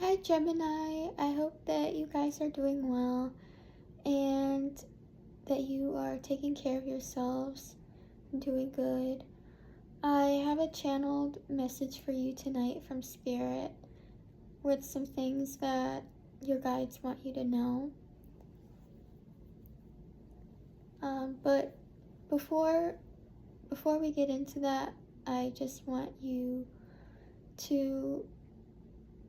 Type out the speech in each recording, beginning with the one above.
Hi Gemini, I hope that you guys are doing well and that you are taking care of yourselves and doing good. I have a channeled message for you tonight from Spirit with some things that your guides want you to know. But before we get into that, I just want you to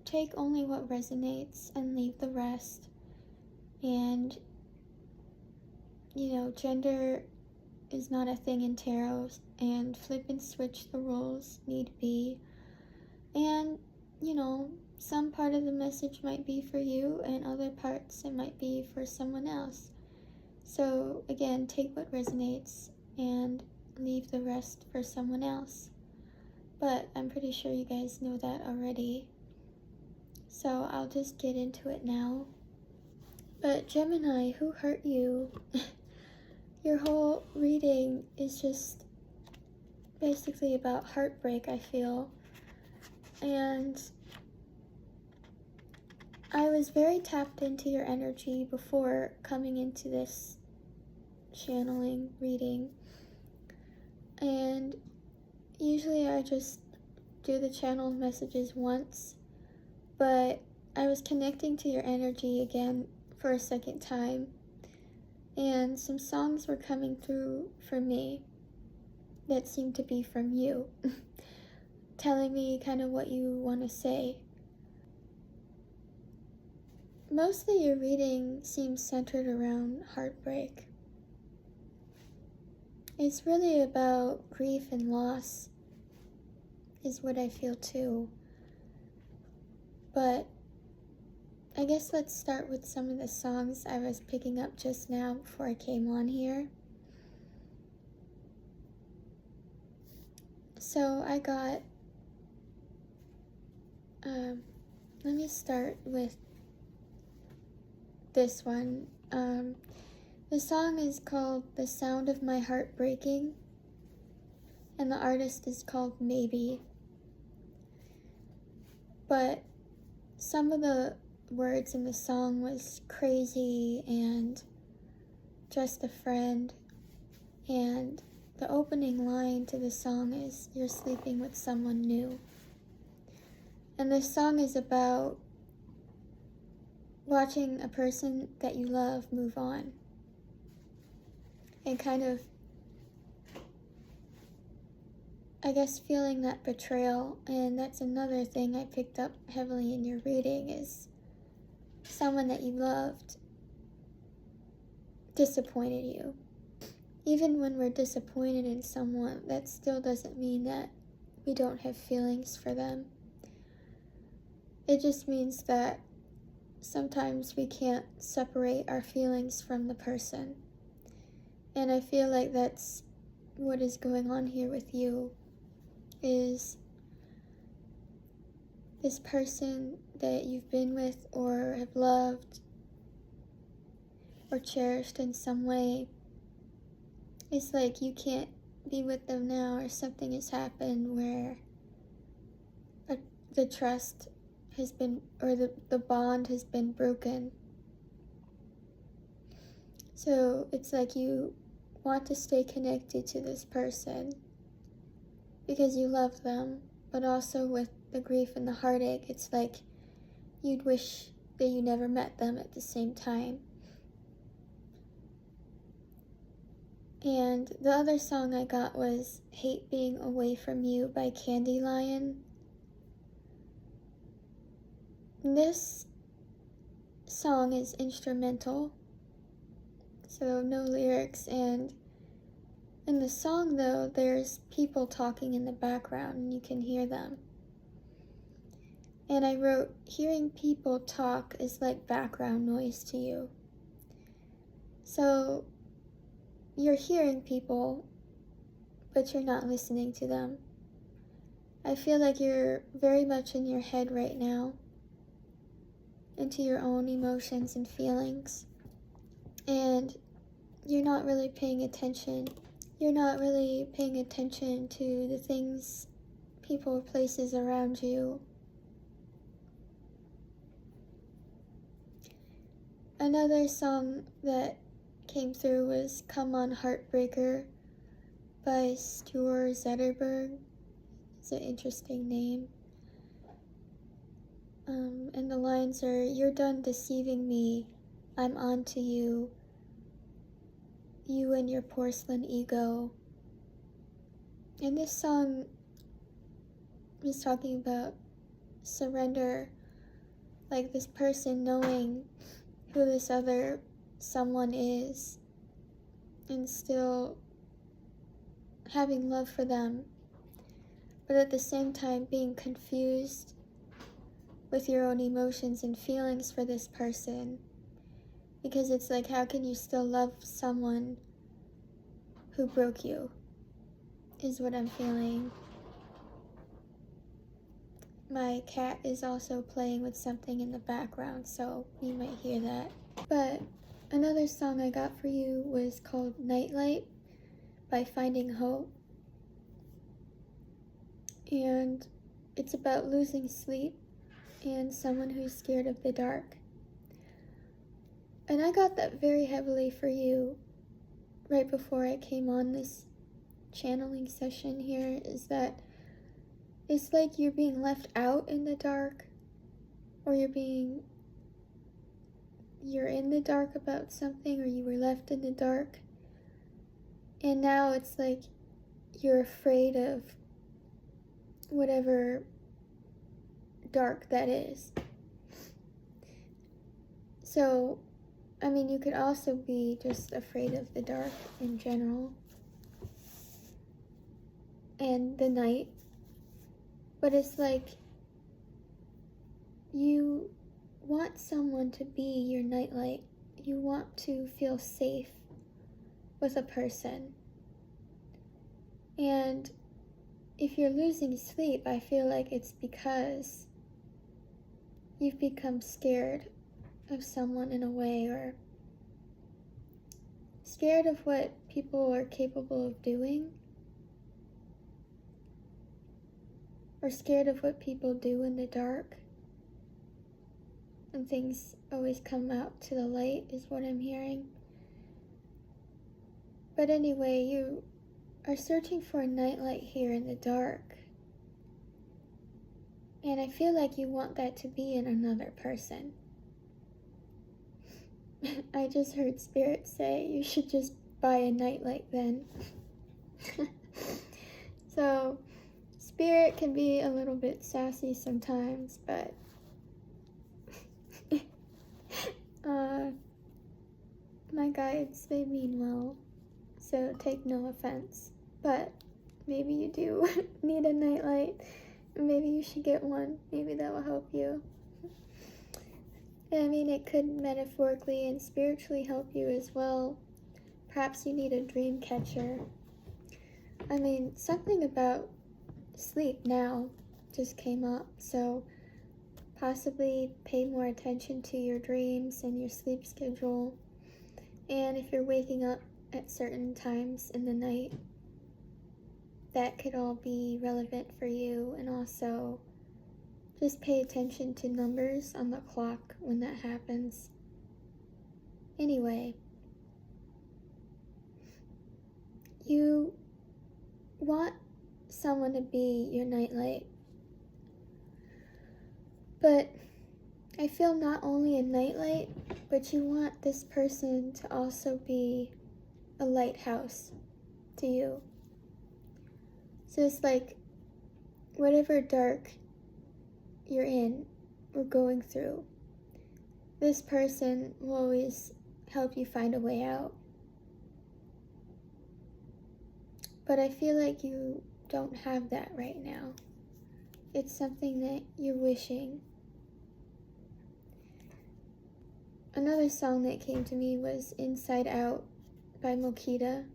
take only what resonates and leave the rest. And gender is not a thing in tarot, and flip and switch the roles need be. And some part of the message might be for you, and other parts it might be for someone else. So again, take what resonates and leave the rest for someone else. But I'm pretty sure you guys know that already. So I'll just get into it now. But Gemini, who hurt you? Your whole reading is just basically about heartbreak, I feel. And I was very tapped into your energy before coming into this channeling reading. And usually I just do the channeled messages once, but I was connecting to your energy again for a second time, and some songs were coming through for me that seemed to be from you, telling me kind of what you want to say. Mostly your reading seems centered around heartbreak. It's really about grief and loss, is what I feel too. But I guess let's start with some of the songs I was picking up just now before I came on here. So I got, let me start with this one. The song is called The Sound of My Heart Breaking, and the artist is called Maybe. But some of the words in the song was crazy and just a friend, and the opening line to the song is you're sleeping with someone new. And this song is about watching a person that you love move on and kind of, I guess, feeling that betrayal. And that's another thing I picked up heavily in your reading, is someone that you loved disappointed you. Even when we're disappointed in someone, that still doesn't mean that we don't have feelings for them. It just means that sometimes we can't separate our feelings from the person. And I feel like that's what is going on here with you, is this person that you've been with or have loved or cherished in some way. It's like you can't be with them now, or something has happened where the trust has been, or the bond has been broken. So it's like you want to stay connected to this person because you love them, but also with the grief and the heartache, it's like you'd wish that you never met them at the same time. And the other song I got was Hate Being Away From You by Candy Lion. This song is instrumental, so no lyrics, and in the song though, there's people talking in the background and you can hear them. And I wrote, hearing people talk is like background noise to you. So you're hearing people, but you're not listening to them. I feel like you're very much in your head right now, into your own emotions and feelings, and you're not really paying attention. You're not really paying attention to the things, people, places around you. Another song that came through was Come On Heartbreaker by Stuart Zetterberg. It's an interesting name. And the lines are, "You're done deceiving me, I'm on to you, you and your porcelain ego." And this song is talking about surrender, like this person knowing who this other someone is and still having love for them, but at the same time being confused with your own emotions and feelings for this person, because it's like, how can you still love someone who broke you, is what I'm feeling. My cat is also playing with something in the background, so you might hear that. But another song I got for you was called Nightlight by Finding Hope. And it's about losing sleep and someone who's scared of the dark. And I got that very heavily for you right before I came on this channeling session here, is that it's like you're being left out in the dark, or you're in the dark about something, or you were left in the dark. And now it's like you're afraid of whatever dark that is. So, I mean, you could also be just afraid of the dark in general and the night. But it's like you want someone to be your nightlight. You want to feel safe with a person. And if you're losing sleep, I feel like it's because you've become scared of someone in a way, or scared of what people are capable of doing, or scared of what people do in the dark, and things always come out to the light, is what I'm hearing. But anyway, you are searching for a nightlight here in the dark, and I feel like you want that to be in another person. I just heard Spirit say you should just buy a nightlight then. So, Spirit can be a little bit sassy sometimes, but my guides, they mean well, so take no offense. But maybe you do need a nightlight. Maybe you should get one. Maybe that will help you. I mean, it could metaphorically and spiritually help you as well. Perhaps you need a dream catcher. I mean, something about sleep now just came up, so possibly pay more attention to your dreams and your sleep schedule. And if you're waking up at certain times in the night, that could all be relevant for you. And also, just pay attention to numbers on the clock when that happens. Anyway, you want someone to be your nightlight, but I feel not only a nightlight, but you want this person to also be a lighthouse to you. So it's like, whatever dark you're in or going through, this person will always help you find a way out. But I feel like you don't have that right now. It's something that you're wishing. Another song that came to me was Inside Out by Mokita.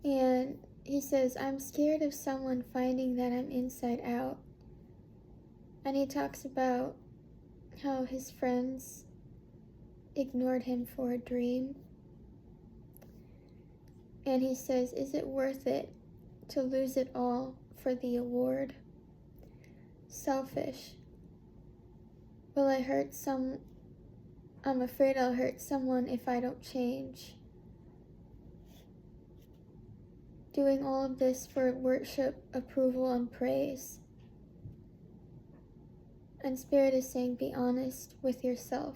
And he says, "I'm scared of someone finding that I'm inside out." And he talks about how his friends ignored him for a dream. And he says, "Is it worth it to lose it all for the award? Selfish. Will I hurt I'm afraid I'll hurt someone if I don't change. Doing all of this for worship, approval, and praise. And Spirit is saying, be honest with yourself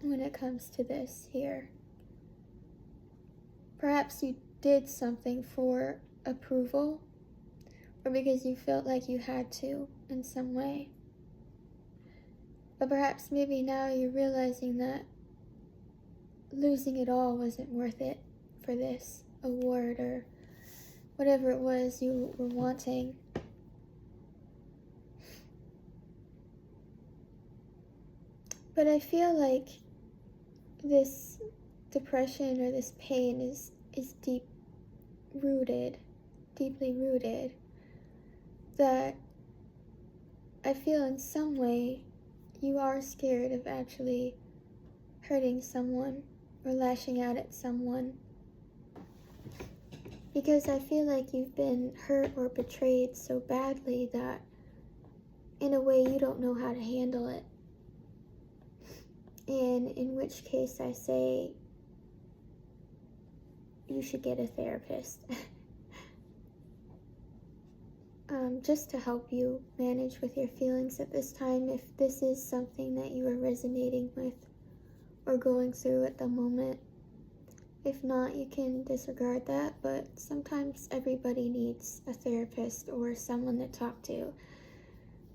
when it comes to this here. Perhaps you did something for approval, or because you felt like you had to in some way. But perhaps maybe now you're realizing that losing it all wasn't worth it for this award or whatever it was you were wanting. But I feel like this depression or this pain is deeply rooted, that I feel in some way you are scared of actually hurting someone or lashing out at someone, because I feel like you've been hurt or betrayed so badly that in a way you don't know how to handle it. And in which case I say you should get a therapist. Just to help you manage with your feelings at this time, if this is something that you are resonating with or going through at the moment. If not, you can disregard that, but sometimes everybody needs a therapist or someone to talk to.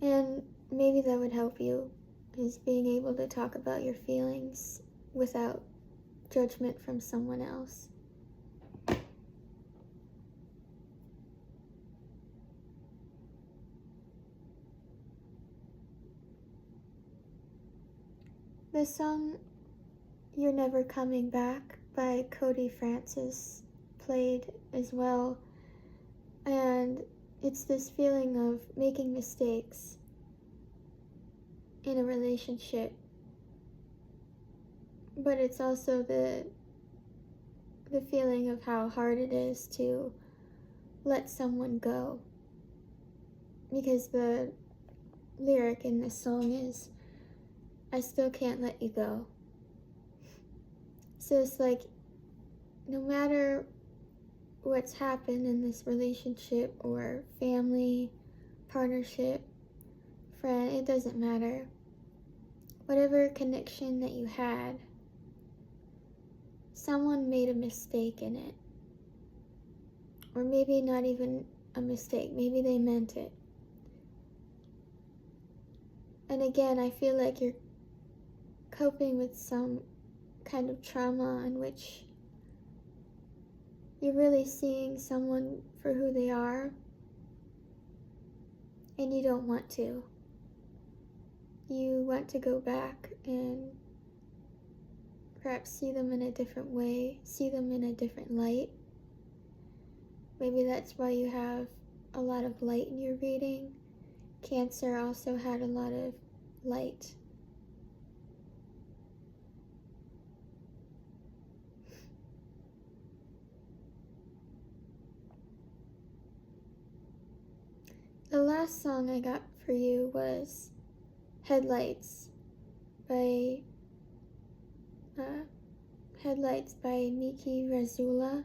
And maybe that would help you, is being able to talk about your feelings without judgment from someone else. The song You're Never Coming Back by Cody Francis played as well, and it's this feeling of making mistakes in a relationship, but it's also the feeling of how hard it is to let someone go, because the lyric in this song is, I still can't let you go. So it's like, no matter what's happened in this relationship or family, partnership, friend, it doesn't matter. Whatever connection that you had, someone made a mistake in it. Or maybe not even a mistake, maybe they meant it. And again, I feel like you're coping with some kind of trauma in which you're really seeing someone for who they are, and you don't want to. You want to go back and perhaps see them in a different way, see them in a different light. Maybe that's why you have a lot of light in your reading. Cancer also had a lot of light. The last song I got for you was Headlights by Miki Razula,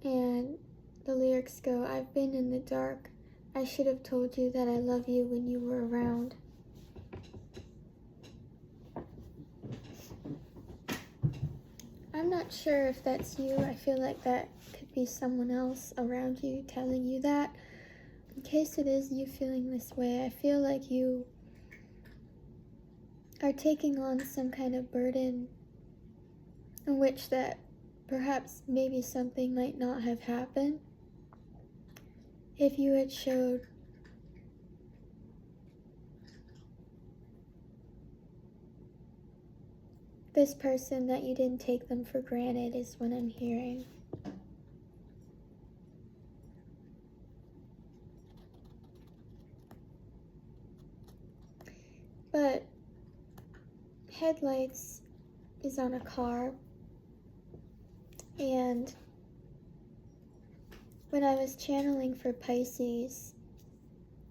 and the lyrics go, I've been in the dark, I should have told you that I love you when you were around. I'm not sure if that's you. I feel like that could be someone else around you telling you that. In case it is you feeling this way, I feel like you are taking on some kind of burden in which that perhaps maybe something might not have happened if you had showed this person that you didn't take them for granted, is what I'm hearing. But Headlights is on a car, and when I was channeling for Pisces,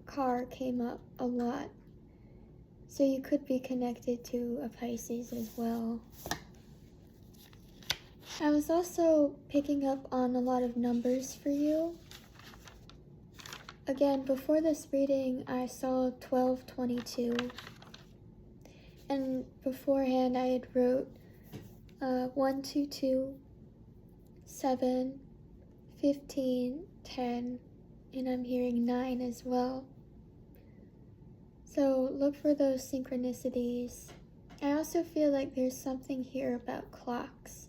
car came up a lot. So you could be connected to a Pisces as well. I was also picking up on a lot of numbers for you. Again, before this reading, I saw 1222. And beforehand, I had wrote 122, 7, 15, 10, and I'm hearing 9 as well. So look for those synchronicities. I also feel like there's something here about clocks.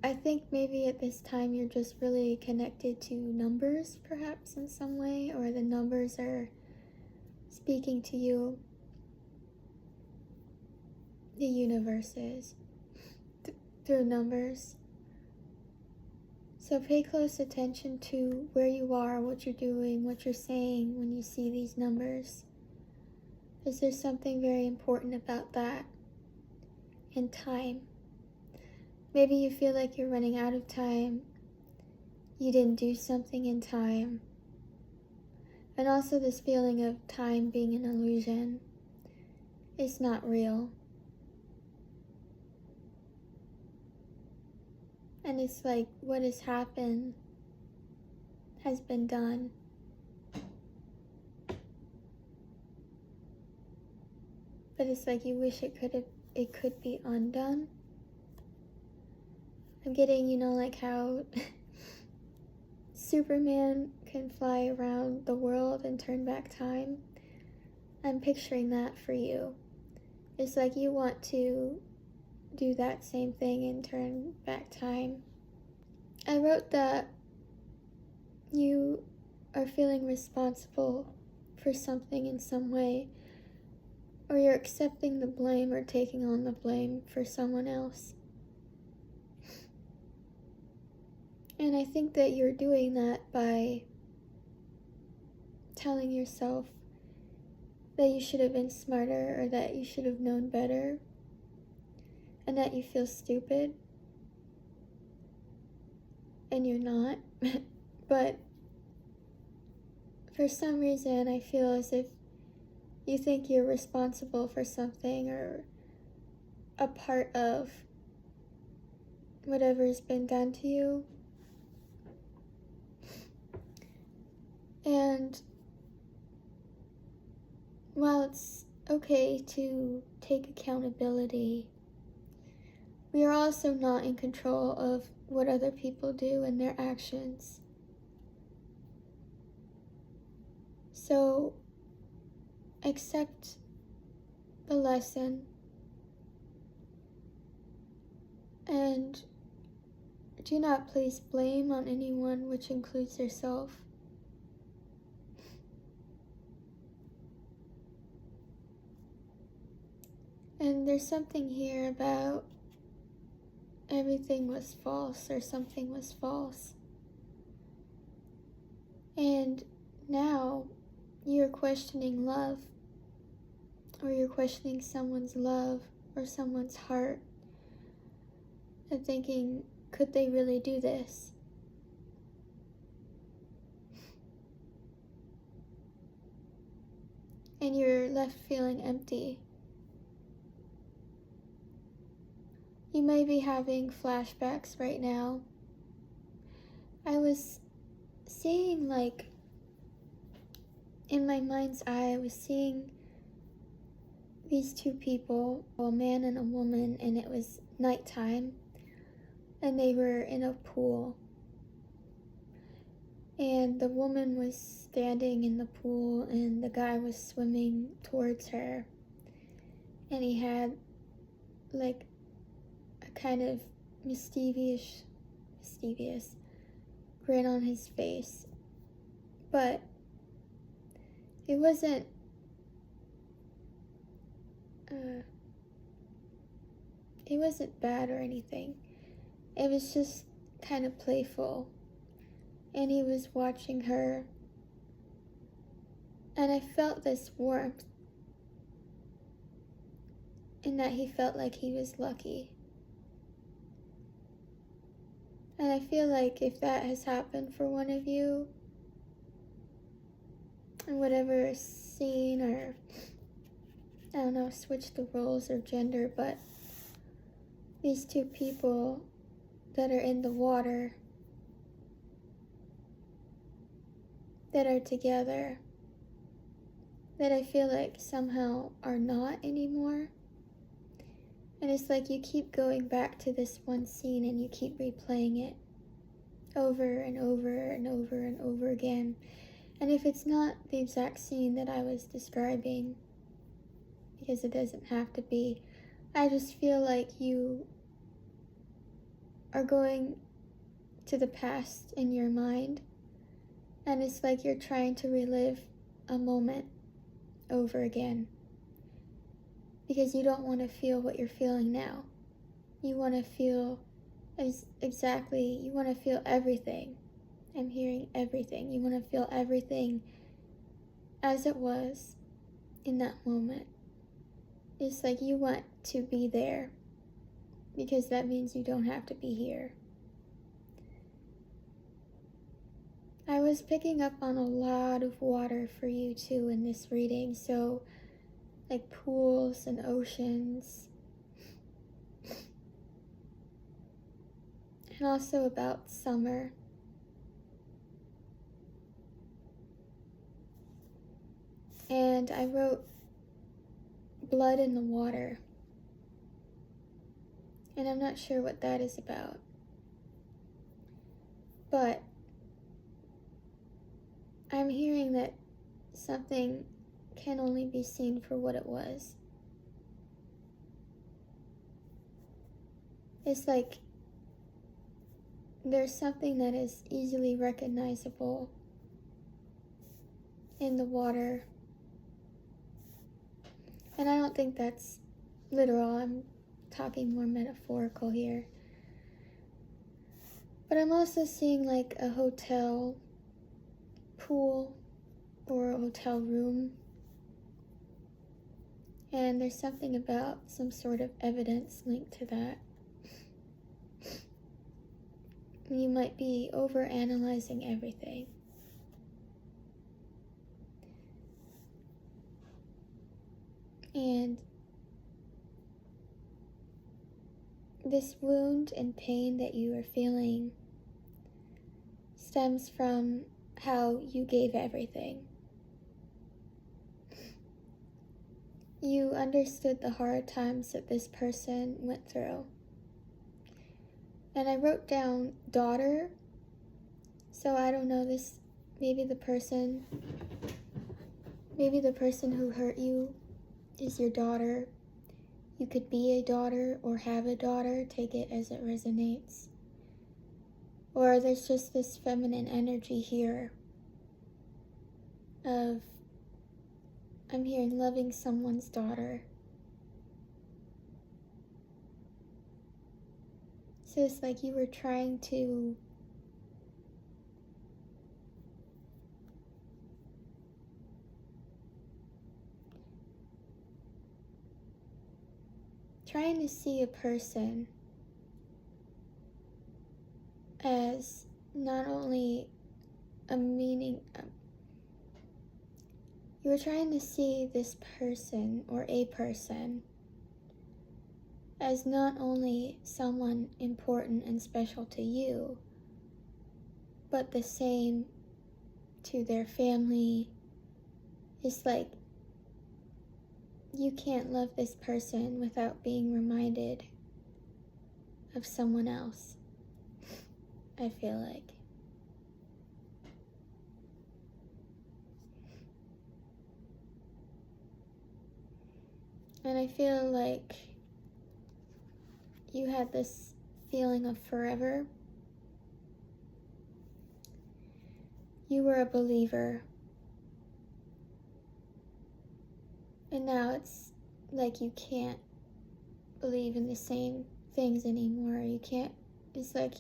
I think maybe at this time you're just really connected to numbers, perhaps in some way, or the numbers are speaking to you. The universe is through numbers. So pay close attention to where you are, what you're doing, what you're saying when you see these numbers. Is there something very important about that? And time. Maybe you feel like you're running out of time. You didn't do something in time. And also this feeling of time being an illusion. It's not real. And it's like what has happened has been done. But it's like you wish it could be undone. I'm getting, like how Superman can fly around the world and turn back time. I'm picturing that for you. It's like you want to do that same thing and turn back time. I wrote that you are feeling responsible for something in some way, or you're accepting the blame or taking on the blame for someone else. And I think that you're doing that by telling yourself that you should have been smarter or that you should have known better and that you feel stupid. And you're not. But for some reason, I feel as if you think you're responsible for something or a part of whatever has been done to you. And while it's okay to take accountability, we are also not in control of what other people do and their actions. So accept the lesson and do not place blame on anyone, which includes yourself. And there's something here about everything was false or something was false. And now you're questioning love, or you're questioning someone's love or someone's heart and thinking, could they really do this? And you're left feeling empty. You may be having flashbacks right now. I was seeing, in my mind's eye, I was seeing these two people, a man and a woman, and it was nighttime, and they were in a pool. And the woman was standing in the pool, and the guy was swimming towards her. And he had, a kind of mischievous grin on his face. But it wasn't bad or anything. It was just kind of playful. And he was watching her. And I felt this warmth in that he felt like he was lucky. And I feel like if that has happened for one of you, in whatever scene, or I don't know, switch the roles or gender, but these two people that are in the water, that are together, that I feel like somehow are not anymore. And it's like you keep going back to this one scene and you keep replaying it over and over and over and over again. And if it's not the exact scene that I was describing, because it doesn't have to be, I just feel like you are going to the past in your mind, and it's like you're trying to relive a moment over again, because you don't want to feel what you're feeling now. You want to feel you want to feel everything. I'm hearing everything. You want to feel everything as it was in that moment. It's like you want to be there, because that means you don't have to be here. I was picking up on a lot of water for you too in this reading, so like pools and oceans, and also about summer. And I wrote blood in the water, and I'm not sure what that is about, but I'm hearing that something can only be seen for what it was. It's like there's something that is easily recognizable in the water. And I don't think that's literal, I'm talking more metaphorical here. But I'm also seeing like a hotel pool or a hotel room. And there's something about some sort of evidence linked to that. You might be over-analyzing everything. And this wound and pain that you are feeling stems from how you gave everything. You understood the hard times that this person went through. And I wrote down daughter, so I don't know, this, maybe the person who hurt you is your daughter. You could be a daughter or have a daughter, take it as it resonates. Or there's just this feminine energy here of, I'm hearing loving someone's daughter. So it's like you were trying to see a person as not only a meaning, you were trying to see this person or a person as not only someone important and special to you, but the same to their family. It's like you can't love this person without being reminded of someone else, I feel like. And I feel like you had this feeling of forever. You were a believer. And now it's like you can't believe in the same things anymore. You can't, it's like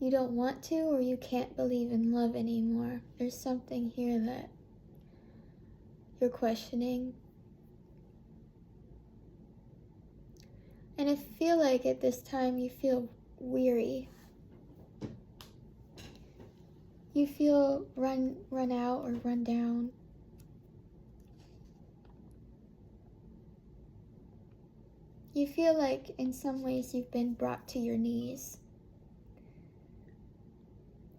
you don't want to, or you can't believe in love anymore. There's something here that you're questioning. And I feel like at this time you feel weary. You feel run out or run down. you feel like in some ways you've been brought to your knees.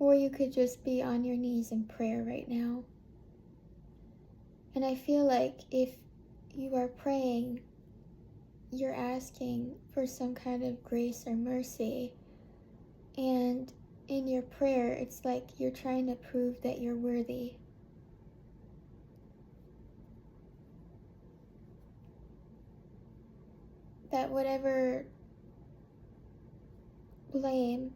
Or you could just be on your knees in prayer right now. And I feel like if you are praying, you're asking for some kind of grace or mercy. And in your prayer, it's like you're trying to prove that you're worthy. That whatever blame,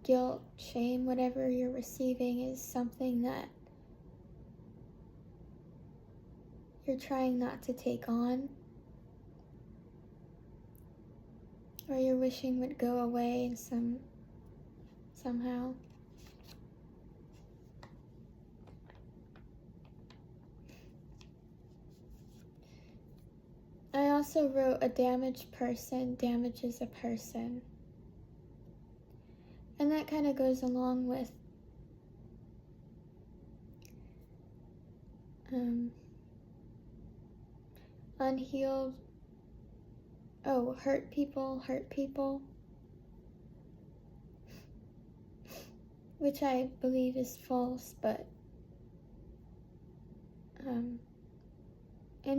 guilt, shame, whatever you're receiving is something that you're trying not to take on, or you're wishing would go away in somehow. I also wrote a damaged person damages a person. And that kind of goes along with unhealed, hurt people, which I believe is false, but, and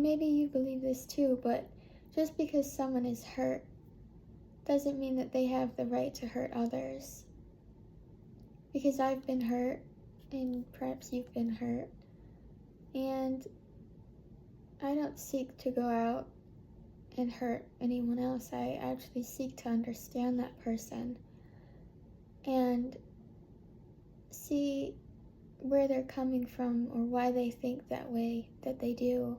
maybe you believe this too, but just because someone is hurt doesn't mean that they have the right to hurt others. Because I've been hurt, and perhaps you've been hurt, and I don't seek to go out and hurt anyone else. I actually seek to understand that person and see where they're coming from or why they think that way that they do.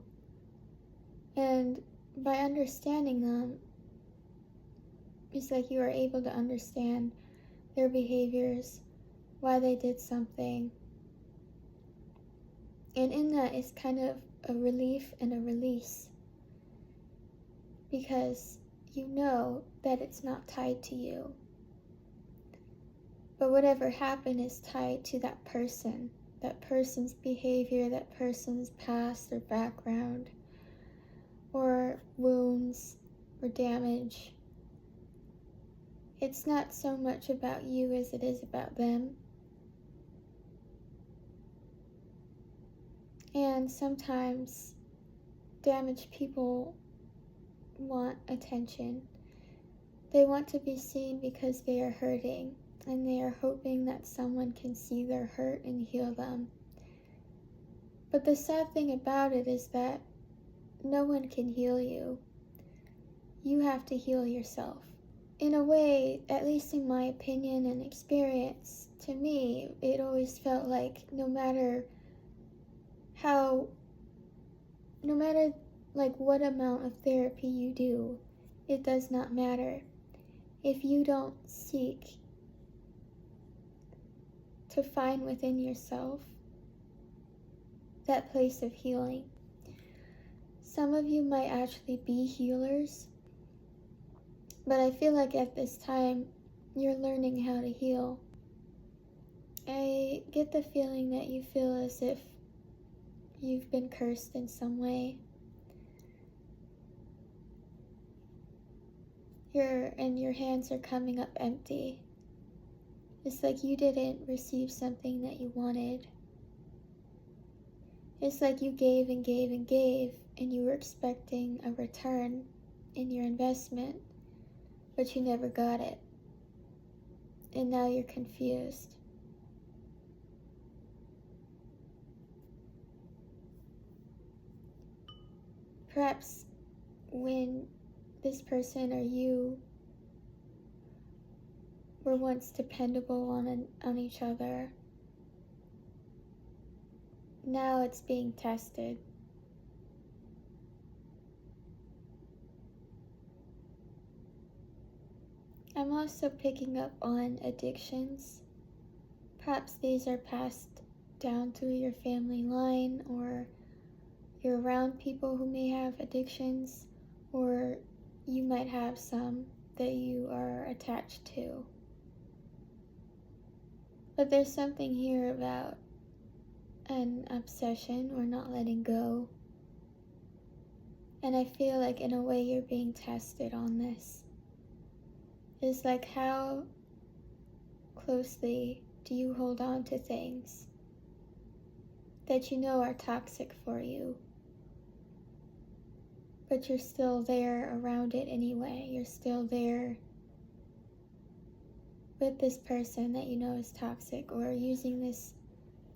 And by understanding them, it's like you are able to understand their behaviors, why they did something. And in that is kind of a relief and a release, because you know that it's not tied to you. But whatever happened is tied to that person's behavior, that person's past or background, or wounds or damage. It's not so much about you as it is about them. And sometimes damaged people want attention. They want to be seen because they are hurting, and they are hoping that someone can see their hurt and heal them. But the sad thing about it is that no one can heal you. You have to heal yourself. In a way, at least in my opinion and experience, to me, it always felt like no matter what amount of therapy you do, it does not matter if you don't seek to find within yourself that place of healing. Some of you might actually be healers, but I feel like at this time, you're learning how to heal. I get the feeling that you feel as if you've been cursed in some way. Your hands are coming up empty. It's like you didn't receive something that you wanted. It's like you gave and gave and gave, and you were expecting a return in your investment, but you never got it. And now you're confused. Perhaps when this person or you were once dependable on each other, now it's being tested. I'm also picking up on addictions. Perhaps these are passed down through your family line, or you're around people who may have addictions, or you might have some that you are attached to. But there's something here about an obsession or not letting go. And I feel like in a way you're being tested on this. It's like, how closely do you hold on to things that you know are toxic for you, but you're still there around it anyway? You're still there with this person that you know is toxic, or using this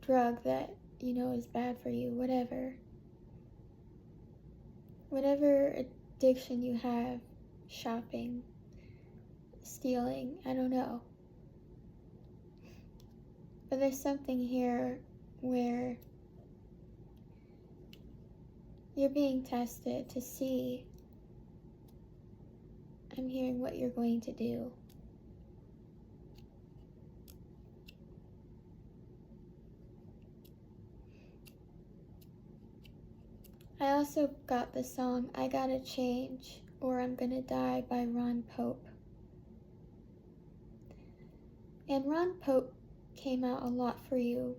drug that you know is bad for you, whatever addiction you have, shopping, stealing, I don't know. But there's something here where you're being tested to see, I'm hearing, what you're going to do. I also got the song I Gotta Change or I'm Gonna Die by Ron Pope. And Ron Pope came out a lot for you.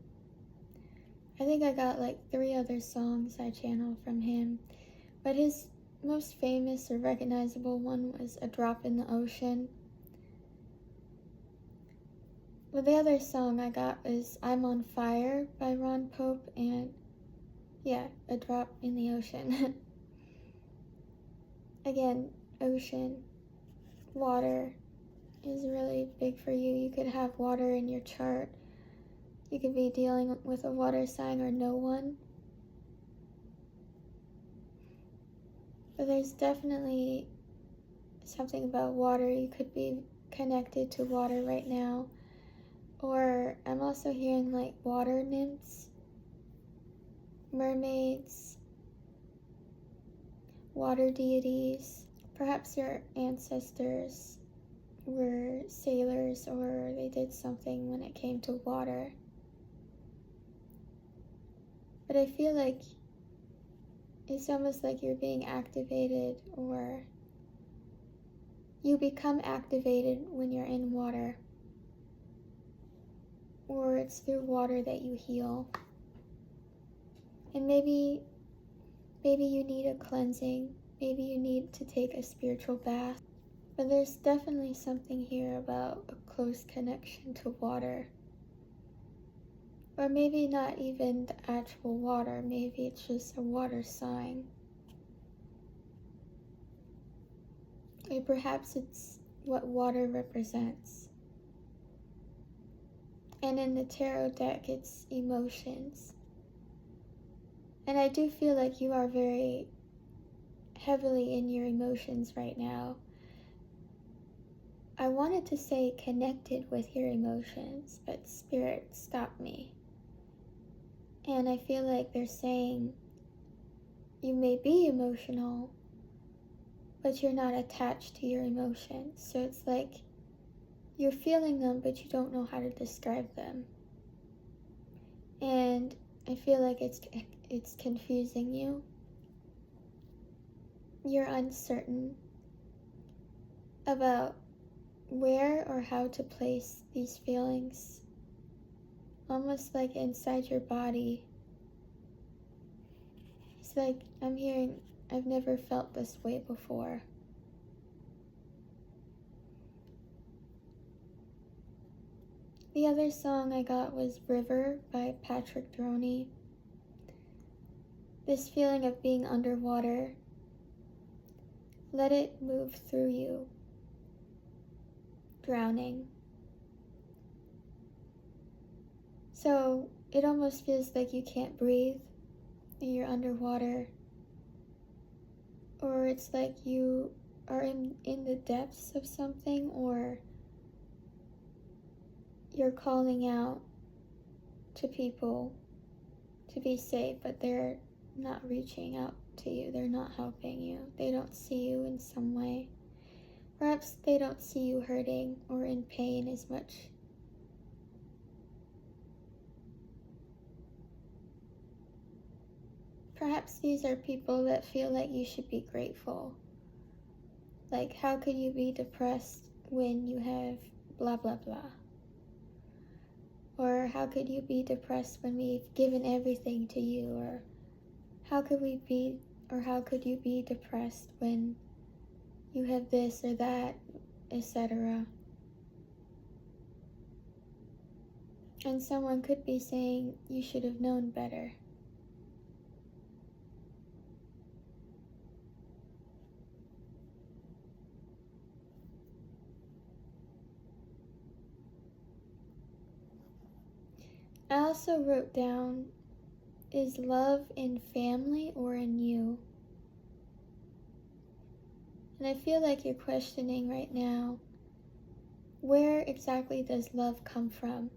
I think I got like 3 other songs I channeled from him, but his most famous or recognizable one was A Drop in the Ocean. But the other song I got was I'm on Fire by Ron Pope, and yeah, A Drop in the Ocean. Again, ocean, water is really big for you. You could have water in your chart. You could be dealing with a water sign or no one. But there's definitely something about water. You could be connected to water right now. Or I'm also hearing like water nymphs, mermaids, water deities. Perhaps your ancestors were sailors, or they did something when it came to water. But I feel like it's almost like you're being activated, or you become activated when you're in water. Or it's through water that you heal. And maybe you need a cleansing. Maybe you need to take a spiritual bath. But there's definitely something here about a close connection to water. Or maybe not even the actual water. Maybe it's just a water sign. Or perhaps it's what water represents. And in the tarot deck, it's emotions. And I do feel like you are very heavily in your emotions right now. I wanted to say connected with your emotions, but Spirit stopped me. And I feel like they're saying you may be emotional, but you're not attached to your emotions. So it's like you're feeling them, but you don't know how to describe them. And I feel like it's confusing you. You're uncertain about where or how to place these feelings, almost like inside your body. It's like I'm hearing, I've never felt this way before. The other song I got was River by Patrick Droney. This feeling of being underwater, let it move through you. Drowning. So it almost feels like you can't breathe and you're underwater. Or it's like you are in the depths of something, or you're calling out to people to be safe, but they're not reaching out to you. They're not helping you. They don't see you in some way. Perhaps they don't see you hurting or in pain as much. Perhaps these are people that feel like you should be grateful. Like, how could you be depressed when you have blah blah blah? Or how could you be depressed when we've given everything to you? Or how could we be Or how could you be depressed when you have this or that, etc.? And someone could be saying, you should have known better. I also wrote down, is love in family or in you? And I feel like you're questioning right now, where exactly does love come from?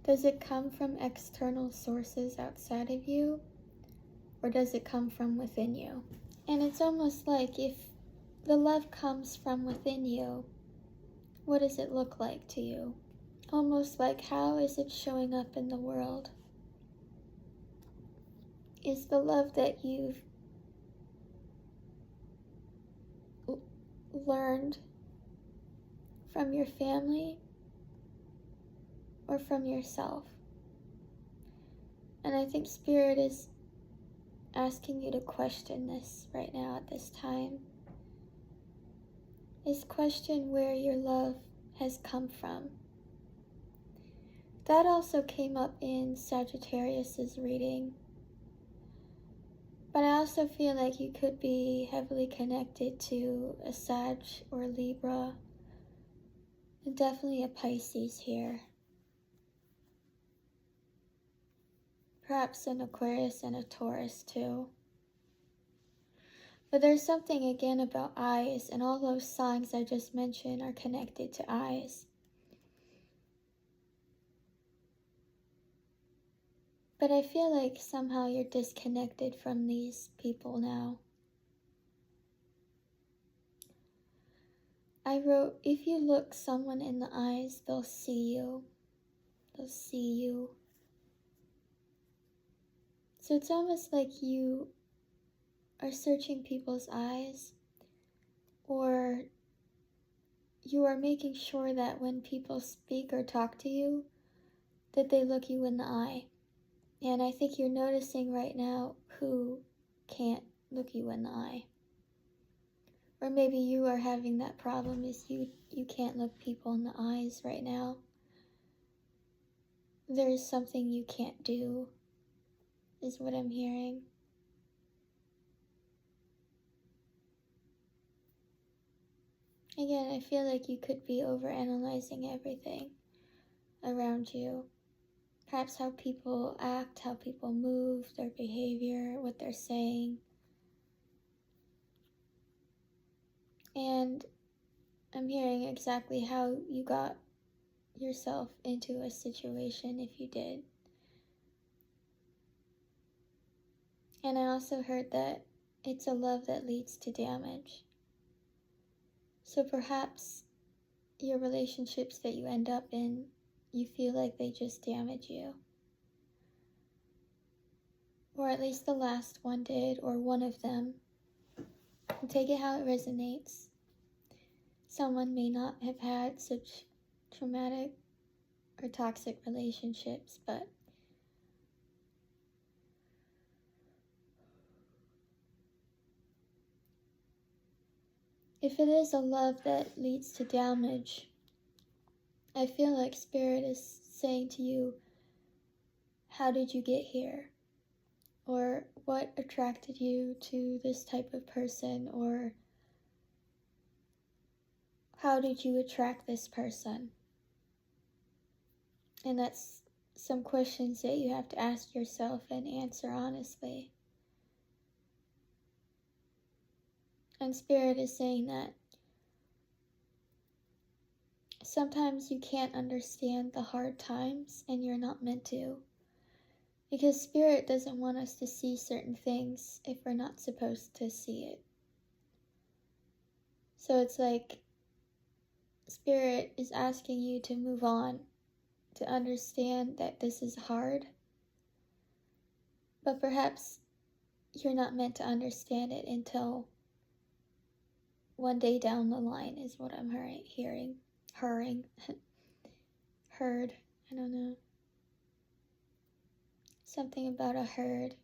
Does it come from external sources outside of you? Or does it come from within you? And it's almost like if the love comes from within you, what does it look like to you? Almost like, how is it showing up in the world? Is the love that you've learned from your family or from yourself? And I think Spirit is asking you to question this right now at this time. Is question where your love has come from. That also came up in Sagittarius's reading. But I also feel like you could be heavily connected to a Sag or Libra. And definitely a Pisces here. Perhaps an Aquarius and a Taurus too. But there's something again about eyes, and all those signs I just mentioned are connected to eyes. But I feel like somehow you're disconnected from these people now. I wrote, if you look someone in the eyes, they'll see you. They'll see you. So it's almost like you are searching people's eyes, or you are making sure that when people speak or talk to you, that they look you in the eye. And I think you're noticing right now who can't look you in the eye. Or maybe you are having that problem, is you can't look people in the eyes right now. There is something you can't do, is what I'm hearing. Again, I feel like you could be overanalyzing everything around you. Perhaps how people act, how people move, their behavior, what they're saying. And I'm hearing exactly how you got yourself into a situation if you did. And I also heard that it's a love that leads to damage. So perhaps your relationships that you end up in, you feel like they just damage you. Or at least the last one did, or one of them. And take it how it resonates. Someone may not have had such traumatic or toxic relationships, but if it is a love that leads to damage, I feel like Spirit is saying to you, how did you get here? Or what attracted you to this type of person? Or how did you attract this person? And that's some questions that you have to ask yourself and answer honestly. And Spirit is saying that sometimes you can't understand the hard times, and you're not meant to. Because Spirit doesn't want us to see certain things if we're not supposed to see it. So it's like Spirit is asking you to move on, to understand that this is hard. But perhaps you're not meant to understand it until one day down the line, is what I'm hearing. Heard, I don't know. Something about a herd.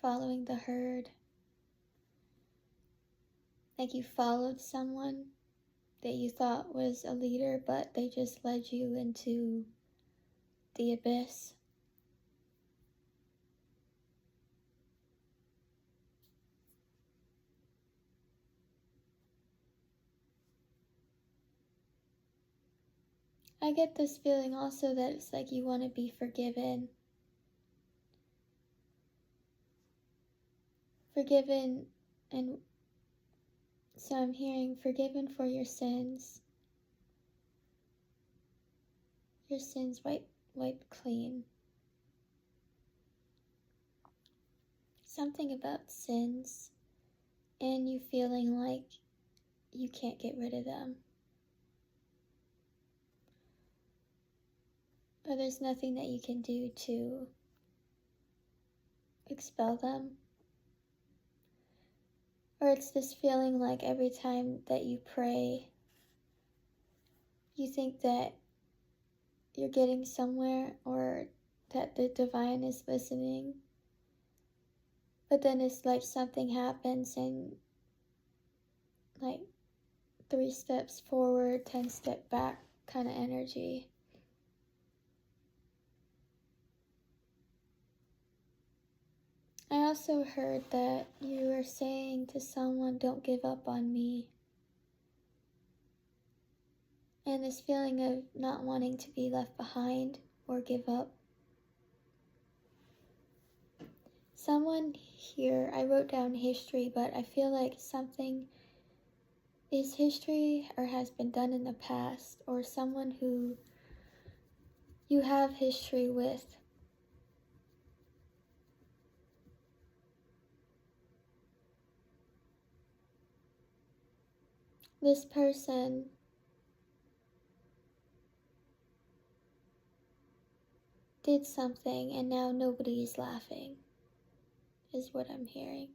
following the herd. Like you followed someone that you thought was a leader, but they just led you into the abyss. I get this feeling also that it's like you want to be forgiven. Forgiven, and so I'm hearing forgiven for your sins. Your sins wiped clean. Something about sins and you feeling like you can't get rid of them. Or there's nothing that you can do to expel them. Or it's this feeling like every time that you pray, you think that you're getting somewhere or that the divine is listening. But then it's like something happens and like 3 steps forward, 10 steps back kind of energy. I also heard that you were saying to someone, don't give up on me. And this feeling of not wanting to be left behind or give up. Someone here, I wrote down history, but I feel like something is history or has been done in the past, or someone who you have history with. This person did something and now nobody is laughing, is what I'm hearing.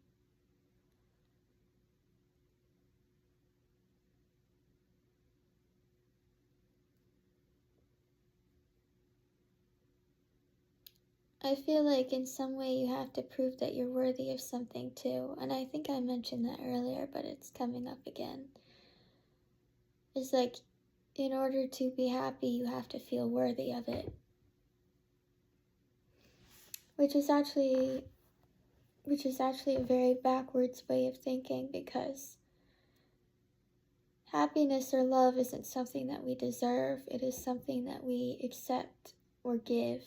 I feel like in some way you have to prove that you're worthy of something too. And I think I mentioned that earlier, but it's coming up again. It's like, in order to be happy, you have to feel worthy of it. Which is actually a very backwards way of thinking, because happiness or love isn't something that we deserve. It is something that we accept or give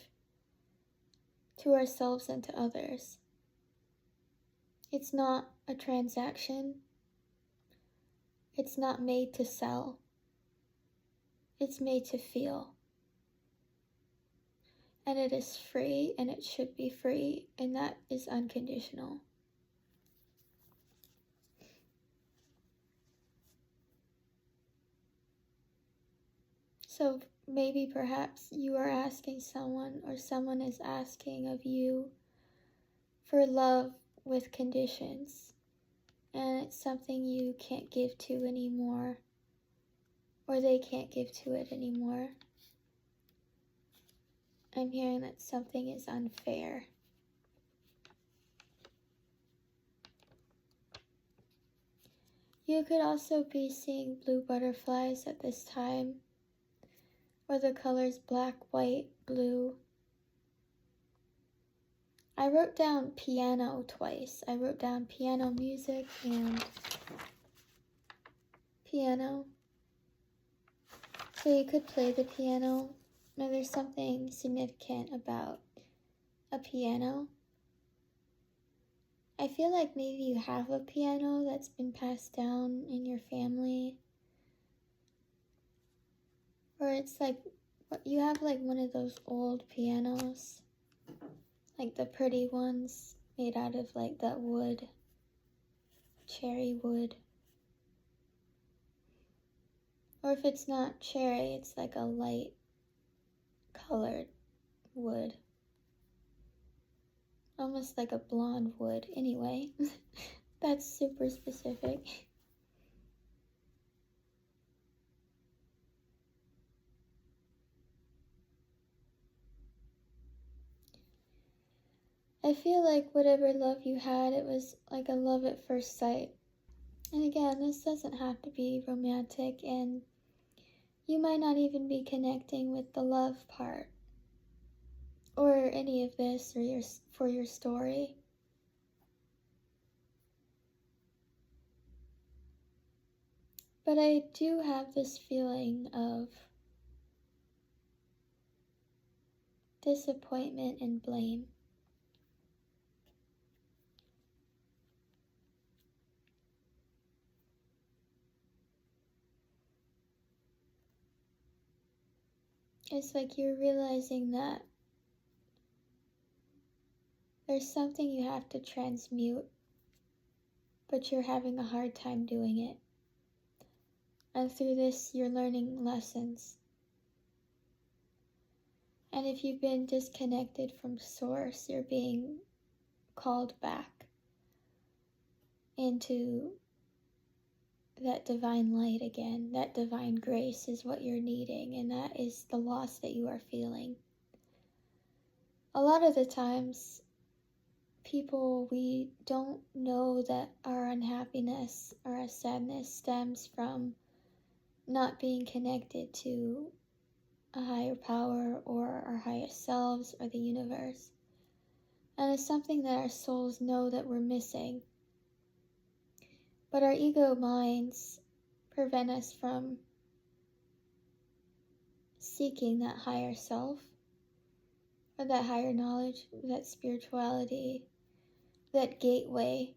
to ourselves and to others. It's not a transaction. It's not made to sell. It's made to feel. And it is free, and it should be free, and that is unconditional. So maybe perhaps you are asking someone, or someone is asking of you for love with conditions, and it's something you can't give to anymore, or they can't give to it anymore. I'm hearing that something is unfair. You could also be seeing blue butterflies at this time, or the colors black, white, blue. I wrote down piano twice. I wrote down piano music and piano. So you could play the piano. Now there's something significant about a piano. I feel like maybe you have a piano that's been passed down in your family. Or it's like, you have like one of those old pianos. Like the pretty ones made out of like that wood. Cherry wood. Or if it's not cherry, it's like a light colored wood. Almost like a blonde wood. Anyway, that's super specific. I feel like whatever love you had, it was like a love at first sight. And again, this doesn't have to be romantic, and you might not even be connecting with the love part or any of this or for your story. But I do have this feeling of disappointment and blame. It's like you're realizing that there's something you have to transmute, but you're having a hard time doing it. And through this, you're learning lessons. And if you've been disconnected from Source, you're being called back into that divine light again. That divine grace is what you're needing, and that is the loss that you are feeling. A lot of the times, people, we don't know that our unhappiness or our sadness stems from not being connected to a higher power or our highest selves or the universe. And it's something that our souls know that we're missing. But our ego minds prevent us from seeking that higher self, or that higher knowledge, that spirituality, that gateway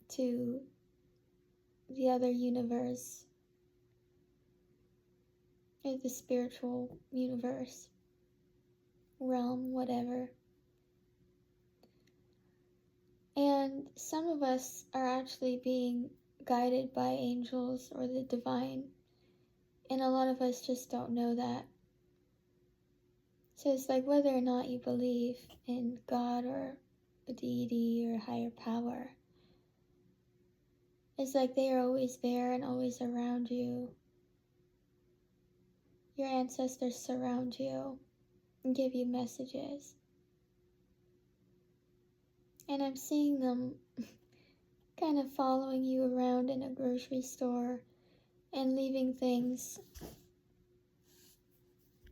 to the other universe, or the spiritual universe, realm, whatever. And some of us are actually being guided by angels or the divine, and a lot of us just don't know that. So it's like whether or not you believe in God or a deity or a higher power, it's like they are always there and always around you. Your ancestors surround you and give you messages. And I'm seeing them kind of following you around in a grocery store and leaving things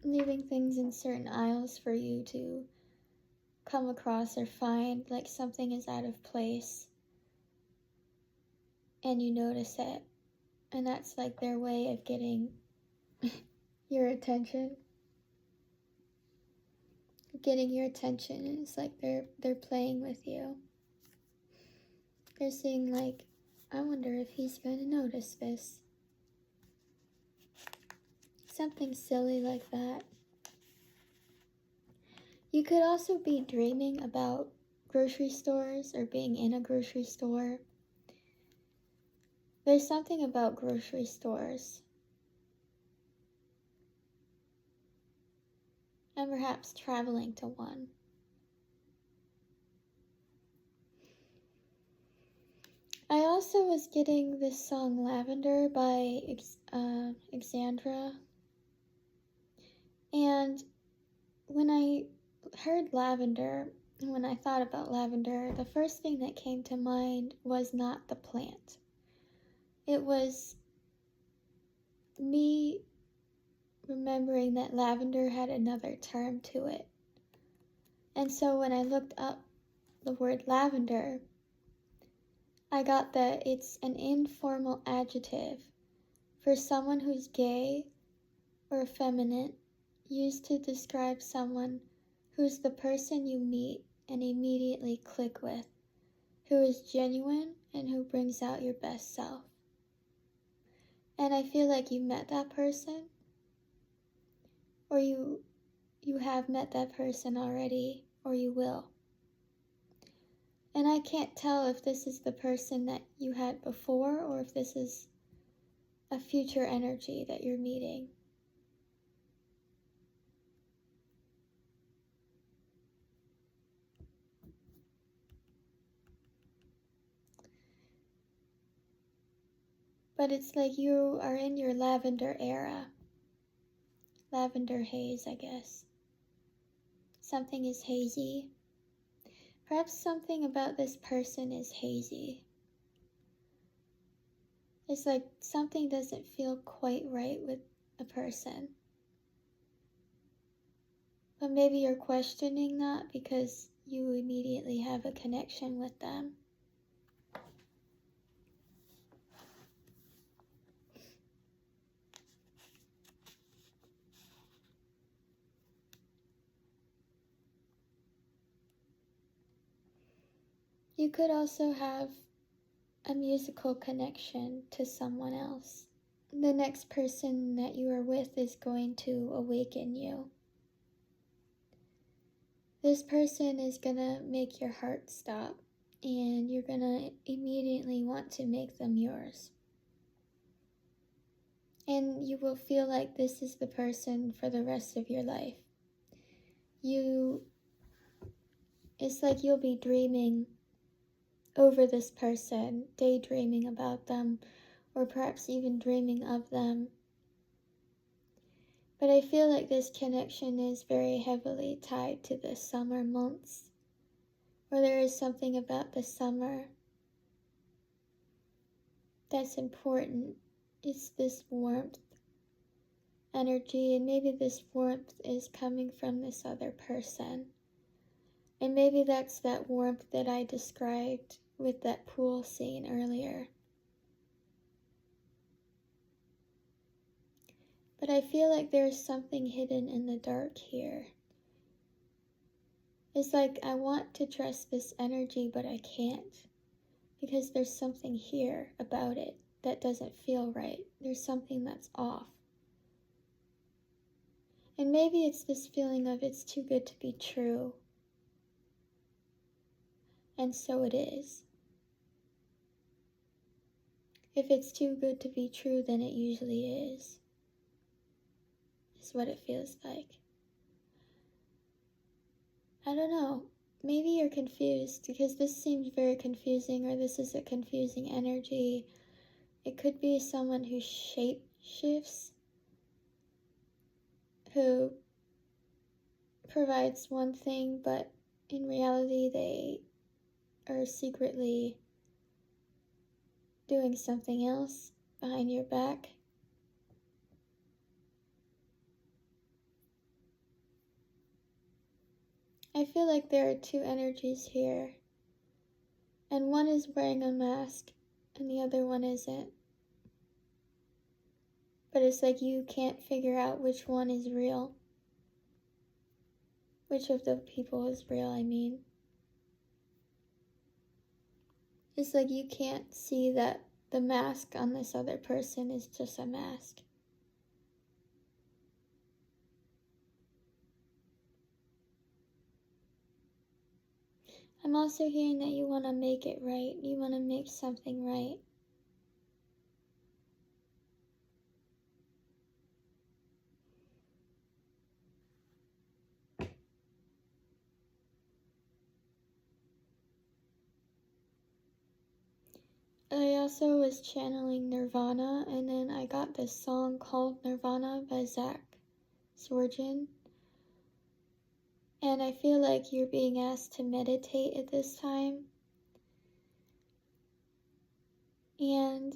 in certain aisles for you to come across or find, like something is out of place and you notice it. And that's like their way of getting your attention. And it's like they're playing with you. They're saying like, I wonder if he's going to notice this. Something silly like that. You could also be dreaming about grocery stores or being in a grocery store. There's something about grocery stores. And perhaps traveling to one. I also was getting this song Lavender by Exandra. And when I heard lavender, when I thought about lavender, the first thing that came to mind was not the plant. It was me remembering that lavender had another term to it. And so when I looked up the word lavender, I got that it's an informal adjective for someone who's gay or effeminate, used to describe someone who's the person you meet and immediately click with, who is genuine and who brings out your best self. And I feel like you met that person, or you have met that person already, or you will. And I can't tell if this is the person that you had before or if this is a future energy that you're meeting. But it's like you are in your lavender era. Lavender haze, I guess. Something is hazy. Perhaps something about this person is hazy. It's like something doesn't feel quite right with a person. But maybe you're questioning that because you immediately have a connection with them. You could also have a musical connection to someone else. The next person that you are with is going to awaken you. This person is gonna make your heart stop, and you're gonna immediately want to make them yours. And you will feel like this is the person for the rest of your life. It's like you'll be dreaming over this person, daydreaming about them, or perhaps even dreaming of them. But I feel like this connection is very heavily tied to the summer months, or there is something about the summer that's important. It's this warmth, energy, and maybe this warmth is coming from this other person. And maybe that's that warmth that I described with that pool scene earlier. But I feel like there's something hidden in the dark here. It's like I want to trust this energy, but I can't. Because there's something here about it that doesn't feel right. There's something that's off. And maybe it's this feeling of it's too good to be true. And so it is. If it's too good to be true, then it usually is. Is what it feels like. I don't know. Maybe you're confused because this seems very confusing, or this is a confusing energy. It could be someone who shape shifts, who provides one thing, but in reality they are secretly doing something else behind your back. I feel like there are two energies here, and one is wearing a mask and the other one isn't. But it's like you can't figure out which one is real. Which of the people is real, I mean. It's like you can't see that the mask on this other person is just a mask. I'm also hearing that you want to make it right. You want to make something right. I also was channeling Nirvana, and then I got this song called Nirvana by Zach Sorgen. And I feel like you're being asked to meditate at this time. And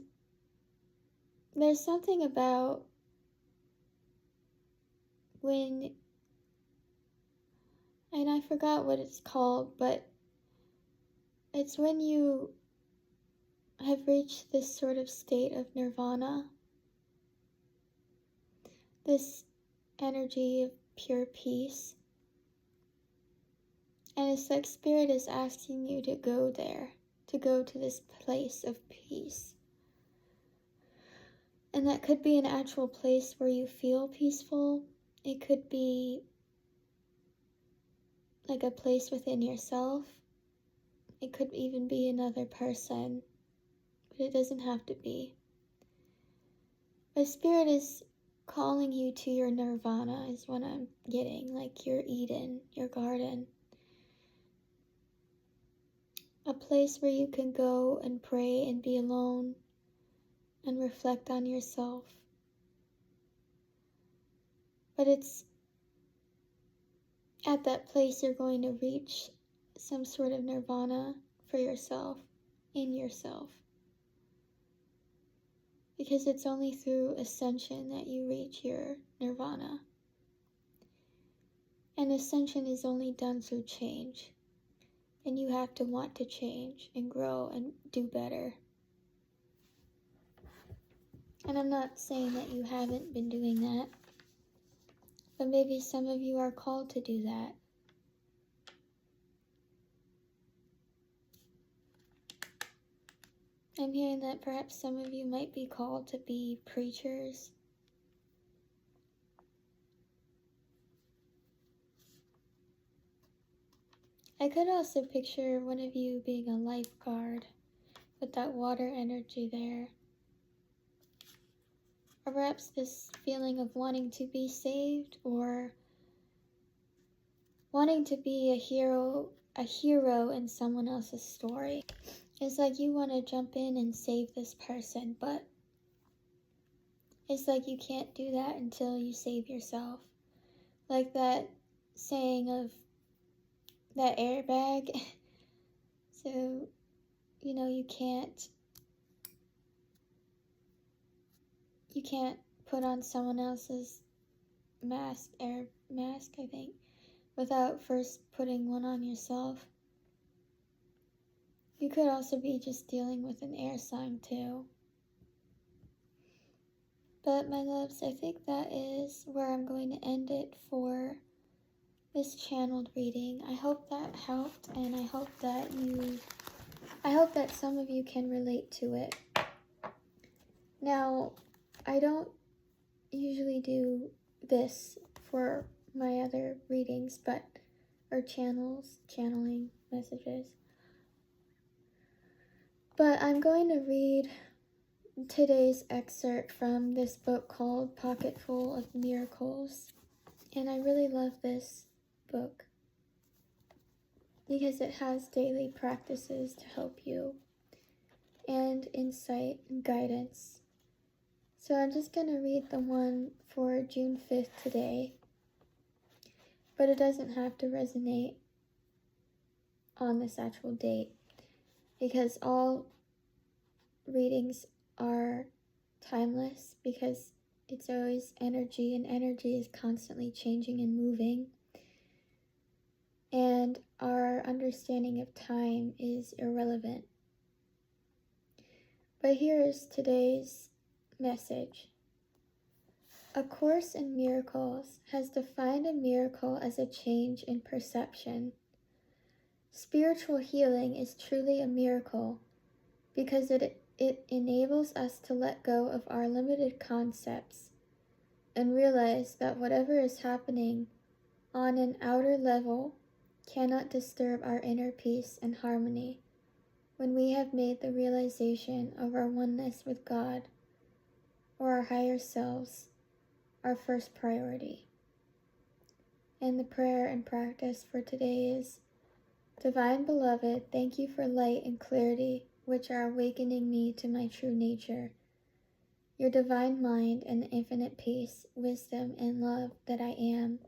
there's something about when, and I forgot what it's called, but it's when you have reached this sort of state of nirvana, this energy of pure peace. And it's like Spirit is asking you to go there, to go to this place of peace. And that could be an actual place where you feel peaceful. It could be like a place within yourself. It could even be another person, but it doesn't have to be. But Spirit is calling you to your nirvana is what I'm getting, like your Eden, your garden. A place where you can go and pray and be alone and reflect on yourself. But it's at that place you're going to reach some sort of nirvana for yourself, in yourself. Because it's only through ascension that you reach your nirvana. And ascension is only done through change. And you have to want to change and grow and do better. And I'm not saying that you haven't been doing that, but maybe some of you are called to do that. I'm hearing that perhaps some of you might be called to be preachers. I could also picture one of you being a lifeguard with that water energy there. Or perhaps this feeling of wanting to be saved or wanting to be a hero in someone else's story. It's like you want to jump in and save this person, but it's like you can't do that until you save yourself. Like that saying of that airbag. So, you can't put on someone else's air mask, I think, without first putting one on yourself. You could also be just dealing with an air sign too. But my loves, I think that is where I'm going to end it for this channeled reading. I hope that helped, and I hope that some of you can relate to it. Now, I don't usually do this for my other readings, or channeling messages. But I'm going to read today's excerpt from this book called Pocketful of Miracles. And I really love this book because it has daily practices to help you and insight and guidance. So I'm just going to read the one for June 5th today, but it doesn't have to resonate on this actual date because all readings are timeless because it's always energy, and energy is constantly changing and moving. And our understanding of time is irrelevant. But here is today's message. A Course in Miracles has defined a miracle as a change in perception. Spiritual healing is truly a miracle because it enables us to let go of our limited concepts and realize that whatever is happening on an outer level cannot disturb our inner peace and harmony when we have made the realization of our oneness with God or our higher selves our first priority. And the prayer and practice for today is, Divine Beloved, thank you for light and clarity which are awakening me to my true nature, your divine mind and the infinite peace, wisdom, and love that I am.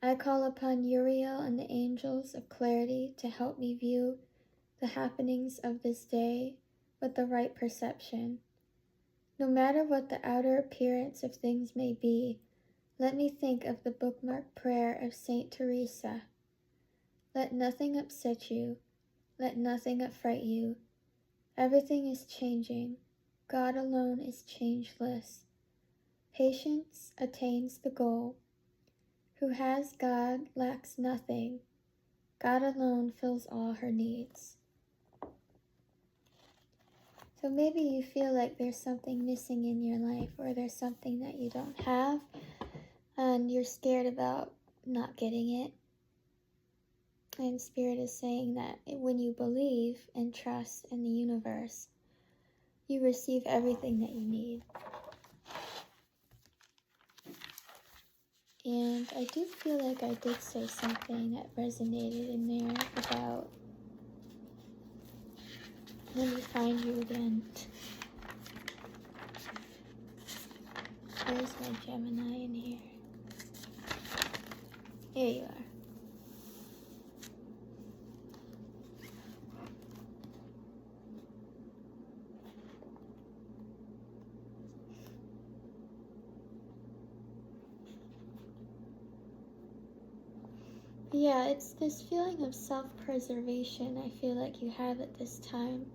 I call upon Uriel and the angels of clarity to help me view the happenings of this day with the right perception. No matter what the outer appearance of things may be, let me think of the bookmark prayer of Saint Teresa. Let nothing upset you. Let nothing affright you. Everything is changing. God alone is changeless. Patience attains the goal. Who has God lacks nothing. God alone fills all her needs. So maybe you feel like there's something missing in your life, or there's something that you don't have, and you're scared about not getting it. And Spirit is saying that when you believe and trust in the universe, you receive everything that you need. And I do feel like I did say something that resonated in there about, let me find you again. Where's my Gemini in here? Here you are. Yeah, it's this feeling of self-preservation I feel like you have at this time.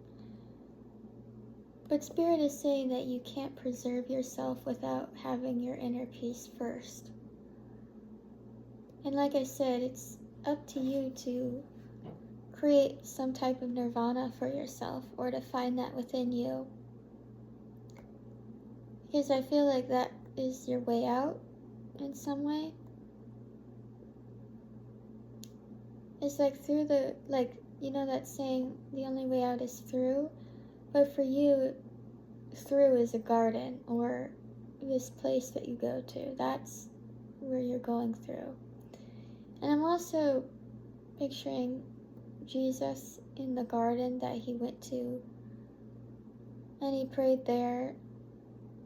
But Spirit is saying that you can't preserve yourself without having your inner peace first. And like I said, it's up to you to create some type of nirvana for yourself, or to find that within you. Because I feel like that is your way out in some way. It's like through the, like, you know that saying, the only way out is through? But for you, through is a garden, or this place that you go to. That's where you're going through. And I'm also picturing Jesus in the garden that he went to. And he prayed there.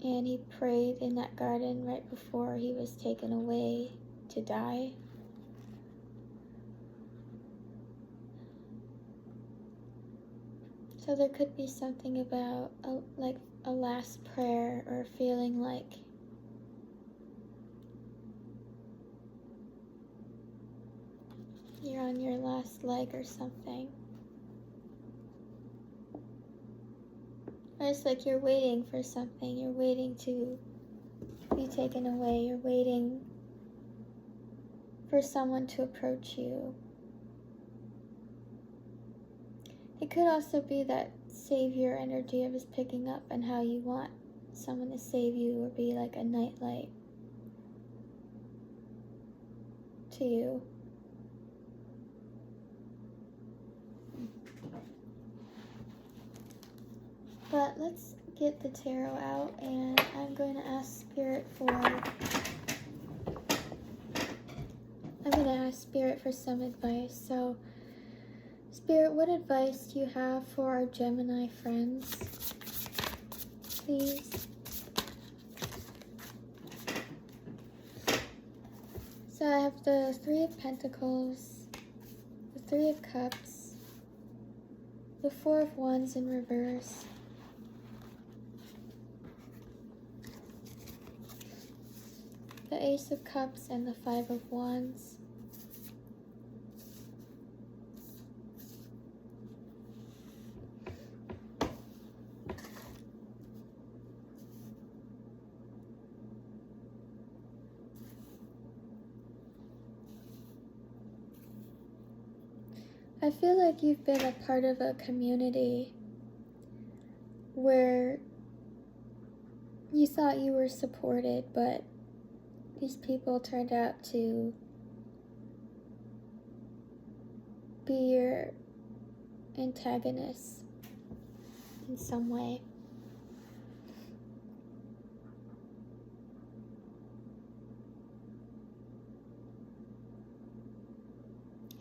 And he prayed in that garden right before he was taken away to die. So there could be something about a last prayer, or feeling like you're on your last leg or something. Or it's like you're waiting for something. You're waiting to be taken away. You're waiting for someone to approach you. It could also be that savior energy I was picking up, and how you want someone to save you, or be like a nightlight to you. But let's get the tarot out, and I'm going to ask Spirit for some advice. So, Spirit, what advice do you have for our Gemini friends, please? So I have the Three of Pentacles, the Three of Cups, the Four of Wands in reverse, the Ace of Cups, and the Five of Wands. I feel like you've been a part of a community where you thought you were supported, but these people turned out to be your antagonists in some way.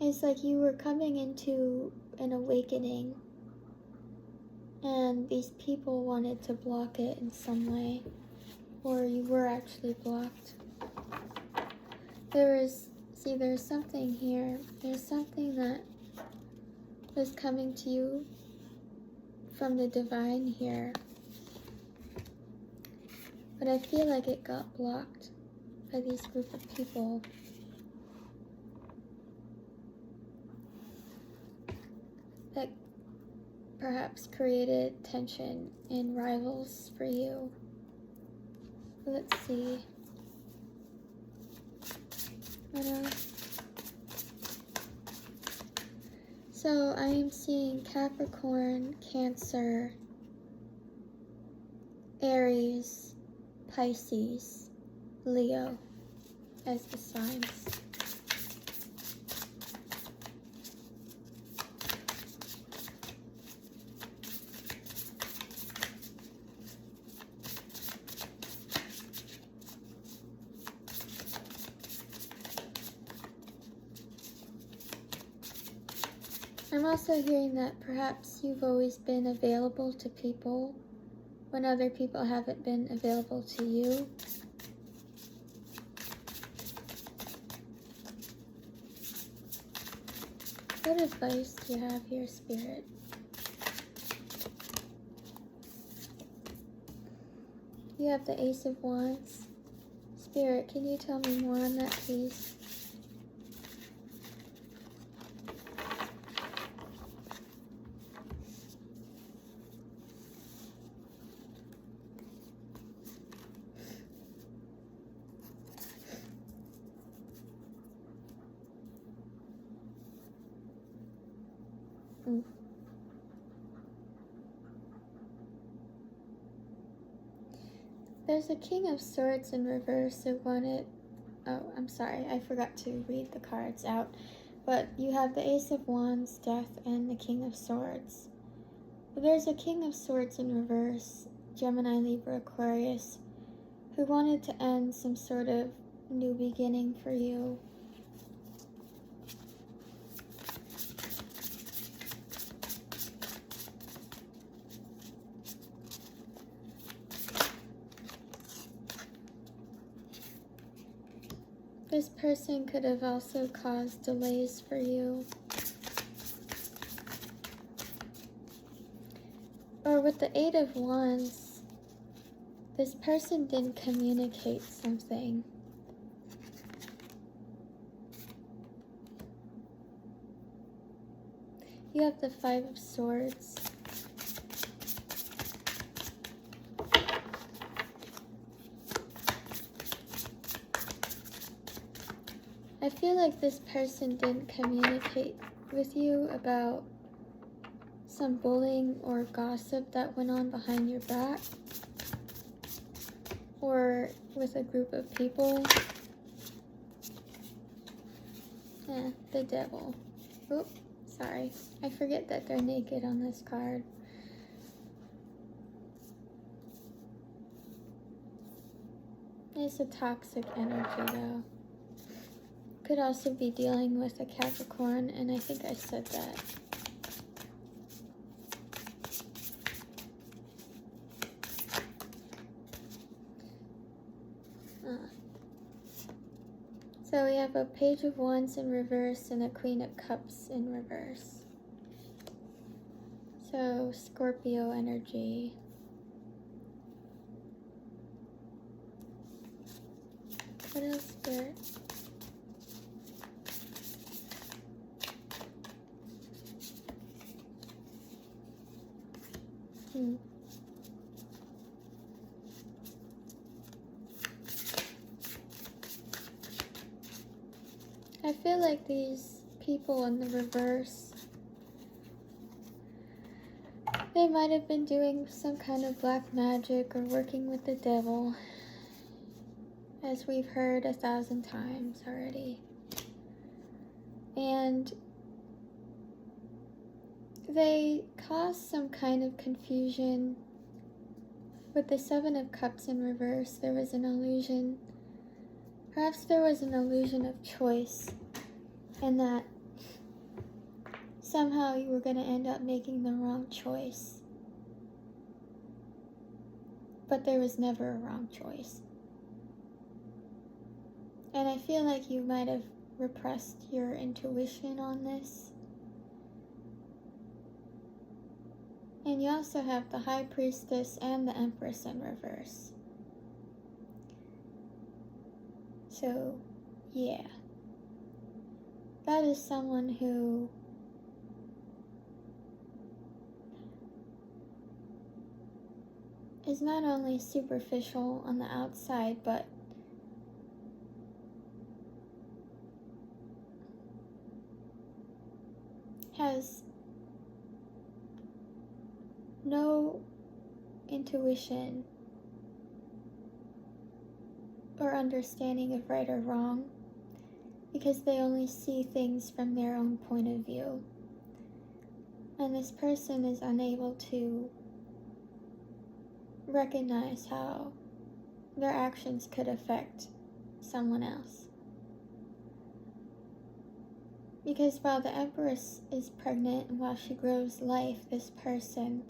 It's like you were coming into an awakening, and these people wanted to block it in some way, or you were actually blocked. There's something here. There's something that was coming to you from the divine here, but I feel like it got blocked by these group of people. That perhaps created tension and rivals for you. Let's see. What else? So I am seeing Capricorn, Cancer, Aries, Pisces, Leo as the signs. I'm also hearing that perhaps you've always been available to people when other people haven't been available to you. What advice do you have here, Spirit? You have the Ace of Wands. Spirit, can you tell me more on that, please? Mm. There's a King of Swords in reverse who wanted... Oh, I'm sorry, I forgot to read the cards out. But you have the Ace of Wands, Death, and the King of Swords. But there's a King of Swords in reverse, Gemini, Libra, Aquarius, who wanted to end some sort of new beginning for you. This person could have also caused delays for you. Or with the Eight of Wands, this person didn't communicate something. You have the Five of Swords. I feel like this person didn't communicate with you about some bullying or gossip that went on behind your back, or with a group of people. The Devil. Oop, sorry. I forget that they're naked on this card. It's a toxic energy though. Could also be dealing with a Capricorn, and I think I said that. So we have a Page of Wands in reverse and a Queen of Cups in reverse. So Scorpio energy. What else, Spirit? I feel like these people in the reverse, they might have been doing some kind of black magic or working with the devil, as we've heard 1,000 times already. And they caused some kind of confusion. With the Seven of Cups in reverse, there was an illusion. Perhaps there was an illusion of choice, and that somehow you were going to end up making the wrong choice. But there was never a wrong choice. And I feel like you might have repressed your intuition on this. And you also have the High Priestess and the Empress in reverse. So, yeah. That is someone who is not only superficial on the outside, but has no intuition or understanding of right or wrong, because they only see things from their own point of view. And this person is unable to recognize how their actions could affect someone else. Because while the Empress is pregnant and while she grows life, this person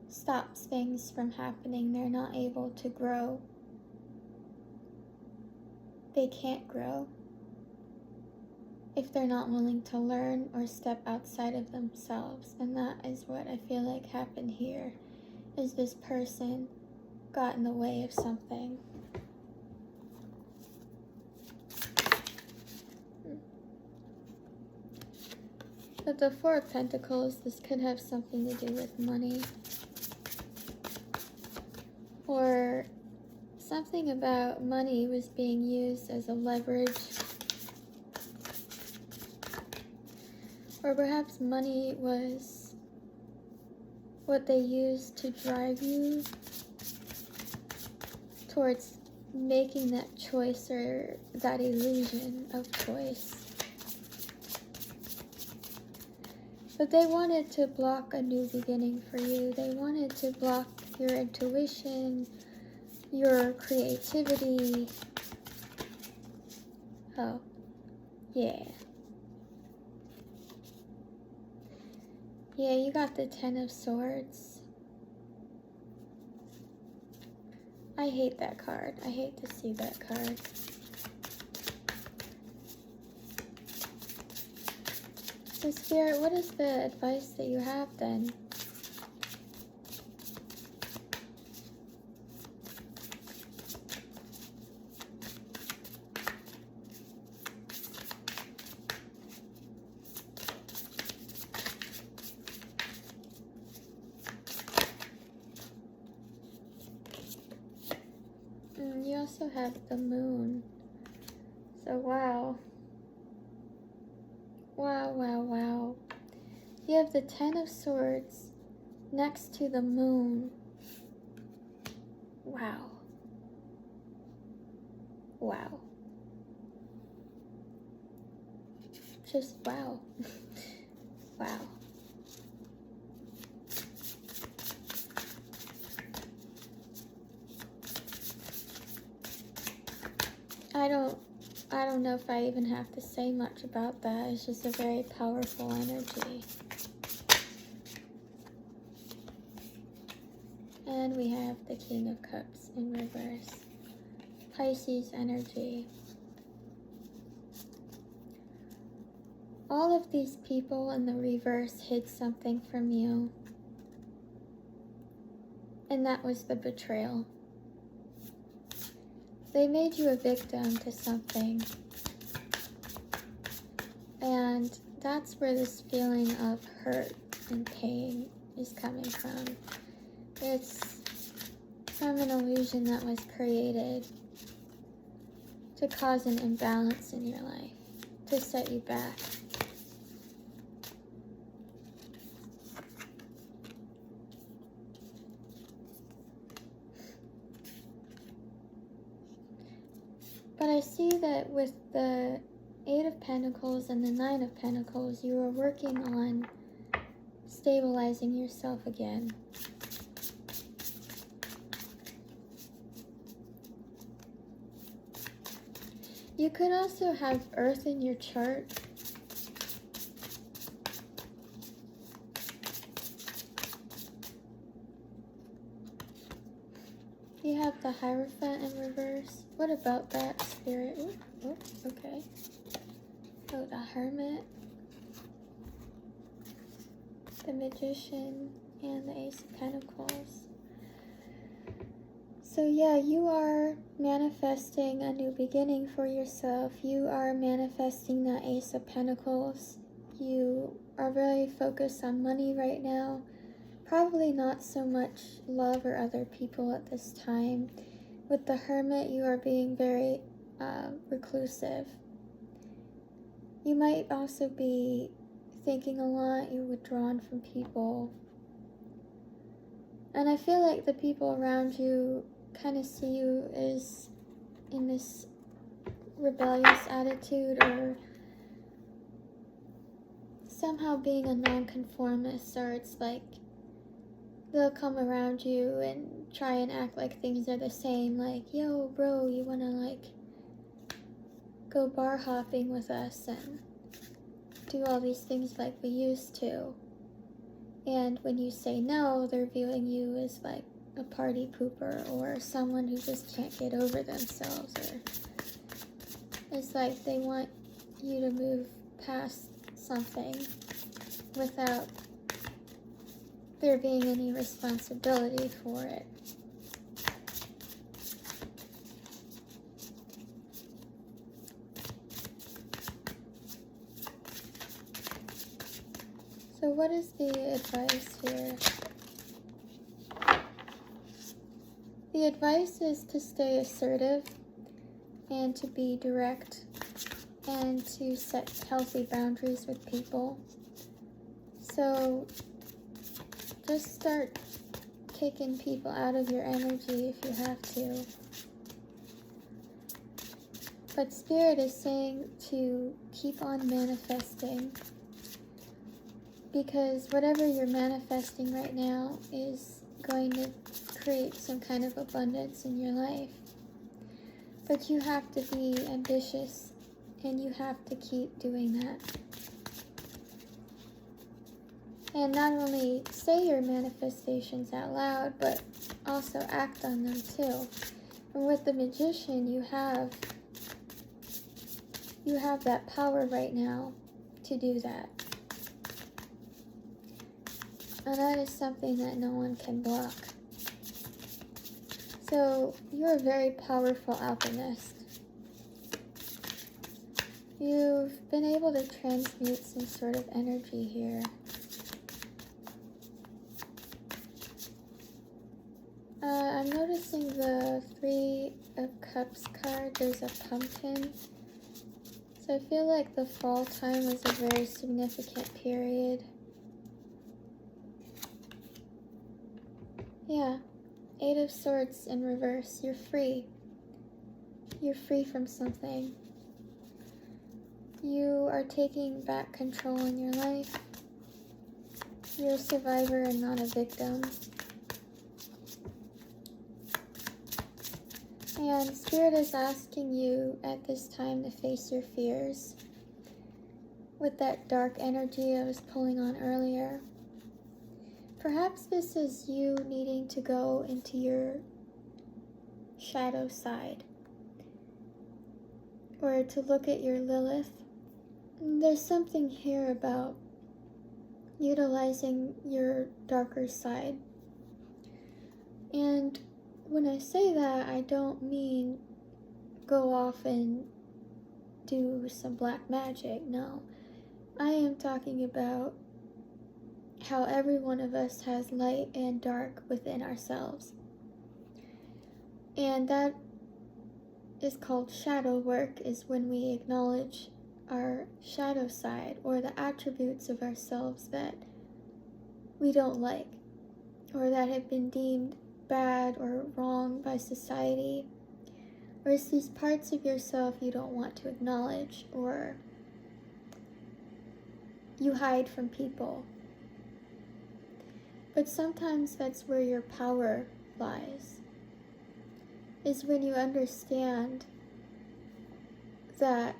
stops things from happening. They're not able to grow. They can't grow if they're not willing to learn or step outside of themselves. And that is what I feel like happened here, is this person got in the way of something. But the Four of Pentacles, this could have something to do with money. Or something about money was being used as a leverage. Or perhaps money was what they used to drive you towards making that choice or that illusion of choice. But they wanted to block a new beginning for you. They wanted to block your intuition, your creativity. Oh, yeah. Yeah, you got the Ten of Swords. I hate that card. I hate to see that card. So Spirit, what is the advice that you have then? You also have the Moon. So wow. Wow, wow, wow. You have the Ten of Swords next to the Moon. Wow. Wow. Just wow. Wow. I don't know if I even have to say much about that. It's just a very powerful energy. And we have the King of Cups in reverse. Pisces energy. All of these people in the reverse hid something from you. And that was the betrayal. They made you a victim to something. And that's where this feeling of hurt and pain is coming from. It's from an illusion that was created to cause an imbalance in your life, to set you back. But I see that with the Eight of Pentacles and the Nine of Pentacles, you are working on stabilizing yourself again. You could also have Earth in your chart. You have the Hierophant in reverse. What about that, Spirit? Ooh, okay. Oh, the Hermit, the Magician, and the Ace of Pentacles. So yeah, you are manifesting a new beginning for yourself. You are manifesting that Ace of Pentacles. You are very focused on money right now. Probably not so much love or other people at this time. With the Hermit, you are being very reclusive. You might also be thinking a lot. You're withdrawn from people. And I feel like the people around you kind of see you as in this rebellious attitude, or somehow being a nonconformist, or it's like they'll come around you and try and act like things are the same, like, yo bro, you wanna like go bar hopping with us and do all these things like we used to. And when you say no, they're viewing you as like a party pooper or someone who just can't get over themselves, or it's like they want you to move past something without there being any responsibility for it. So what is the advice here? The advice is to stay assertive and to be direct and to set healthy boundaries with people. So just start kicking people out of your energy if you have to. But Spirit is saying to keep on manifesting, because whatever you're manifesting right now is going to create some kind of abundance in your life. But you have to be ambitious, and you have to keep doing that. And not only say your manifestations out loud, but also act on them too. And with the Magician, you have that power right now to do that. And that is something that no one can block. So you're a very powerful alchemist. You've been able to transmute some sort of energy here. I'm noticing the Three of Cups card. There's a pumpkin. So I feel like the fall time was a very significant period. Yeah. 8 of Swords in reverse. You're free. You're free from something. You are taking back control in your life. You're a survivor and not a victim. And Spirit is asking you at this time to face your fears with that dark energy I was pulling on earlier. Perhaps this is you needing to go into your shadow side, or to look at your Lilith. There's something here about utilizing your darker side. And when I say that, I don't mean go off and do some black magic. No. I am talking about how every one of us has light and dark within ourselves. And that is called shadow work, is when we acknowledge our shadow side, or the attributes of ourselves that we don't like, or that have been deemed bad or wrong by society, or it's these parts of yourself you don't want to acknowledge, or you hide from people. But sometimes that's where your power lies, is when you understand that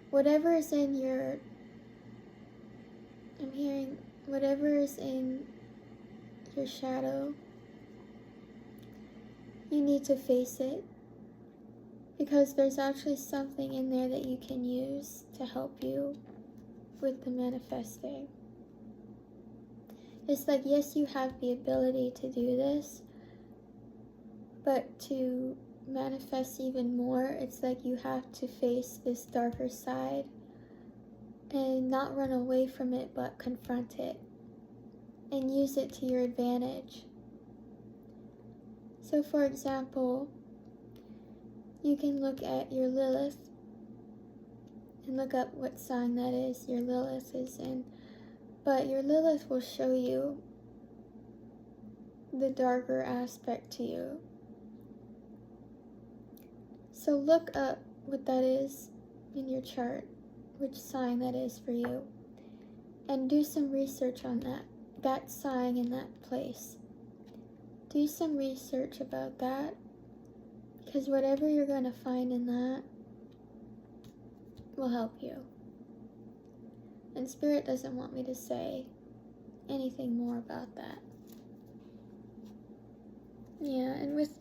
whatever is in your, I'm hearing, whatever is in your shadow, you need to face it, because there's actually something in there that you can use to help you with the manifesting. It's like, yes, you have the ability to do this, but to manifest even more, it's like you have to face this darker side and not run away from it, but confront it and use it to your advantage. So for example, you can look at your Lilith and look up what sign that is your Lilith is in, but your Lilith will show you the darker aspect to you. So look up what that is in your chart, which sign that is for you, and do some research on that sign in that place. Do some research about that, because whatever you're going to find in that will help you. And Spirit doesn't want me to say anything more about that. Yeah, and with,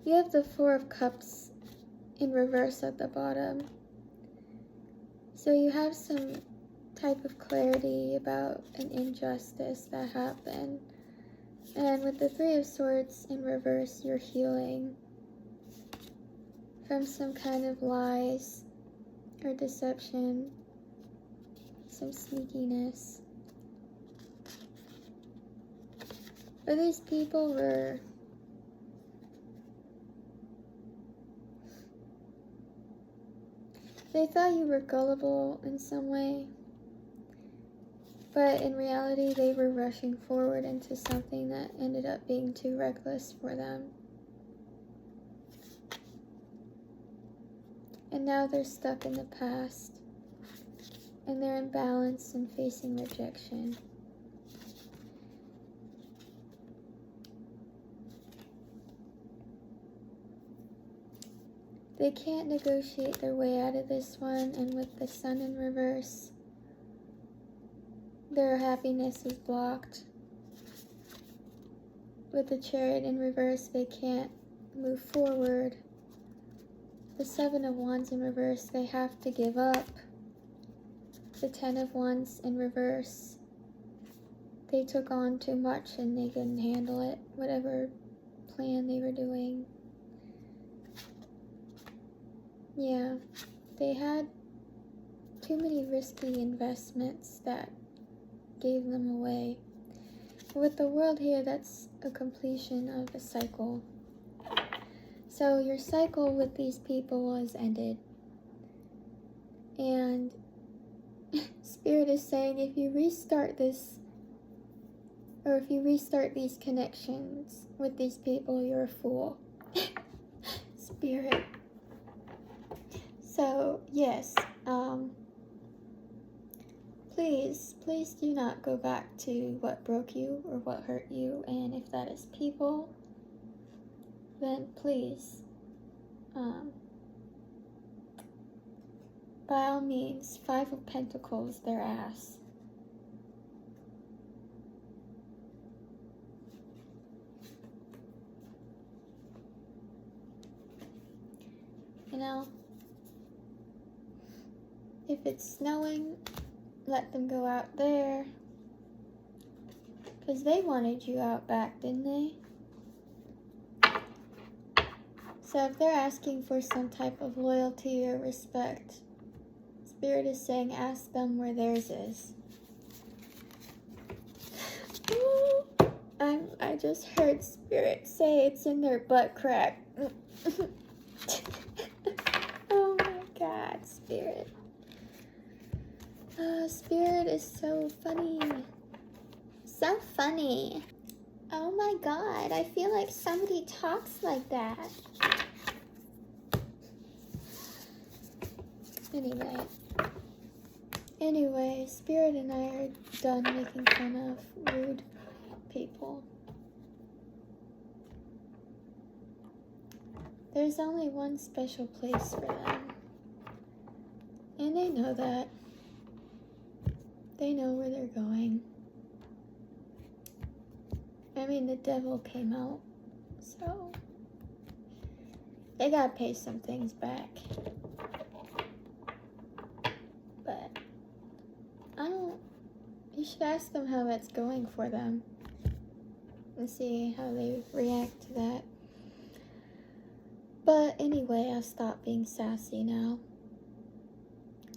you have the Four of Cups in reverse at the bottom. So you have some type of clarity about an injustice that happened. And with the Three of Swords in reverse, you're healing from some kind of lies or deception, some sneakiness. But these people were They thought you were gullible in some way, but in reality, they were rushing forward into something that ended up being too reckless for them. And now they're stuck in the past, and they're imbalanced and facing rejection. They can't negotiate their way out of this one, and with the Sun in reverse, their happiness is blocked. With the Chariot in reverse, they can't move forward. The Seven of Wands in reverse, they have to give up. The Ten of Wands in reverse, they took on too much and they couldn't handle it, whatever plan they were doing. Yeah, they had too many risky investments that gave them away. With the World here, that's a completion of a cycle. So your cycle with these people has ended. And Spirit is saying if you restart this, or if you restart these connections with these people, you're a fool. Spirit. So, yes, please do not go back to what broke you or what hurt you. And if that is people, then please, by all means, Five of Pentacles, their ass. You know, if it's snowing, let them go out there. Because they wanted you out back, didn't they? So if they're asking for some type of loyalty or respect, Spirit is saying ask them where theirs is. I just heard Spirit say it's in their butt crack. Oh my God, Spirit. Spirit is so funny. So funny. Oh my God, I feel like somebody talks like that. Anyway, Spirit and I are done making fun of rude people. There's only one special place for them. And they know that. They know where they're going. I mean, the devil came out, so they gotta pay some things back. But you should ask them how that's going for them and see how they react to that. But anyway, I'll stop being sassy now.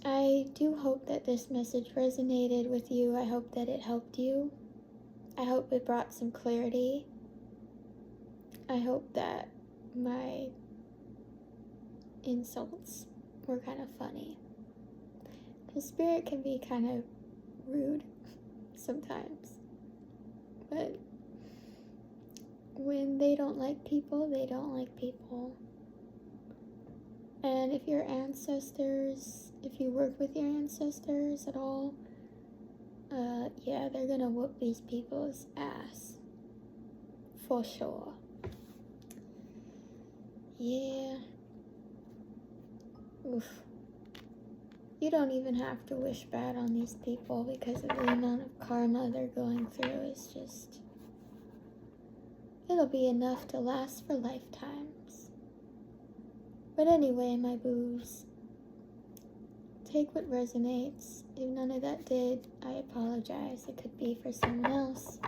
I do hope that this message resonated with you. I hope that it helped you. I hope it brought some clarity. I hope that my insults were kind of funny. Because Spirit can be kind of rude sometimes. But when they don't like people, they don't like people. And if your ancestors, if you work with your ancestors at all, yeah, they're gonna whoop these people's ass. For sure. Yeah. Oof. You don't even have to wish bad on these people because of the amount of karma they're going through. It's just, it'll be enough to last for lifetimes. But anyway, my boos, take what resonates. If none of that did, I apologize. It could be for someone else.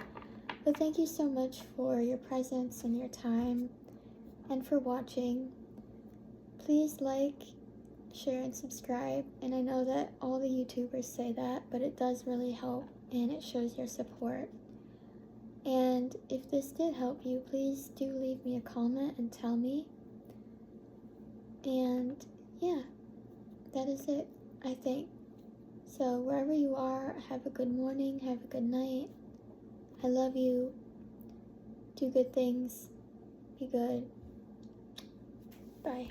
But thank you so much for your presence and your time and for watching. Please like, share, and subscribe. And I know that all the YouTubers say that, but it does really help and it shows your support. And if this did help you, please do leave me a comment and tell me. And yeah, that is it, I think. So wherever you are, have a good morning, have a good night. I love you. Do good things. Be good. Bye.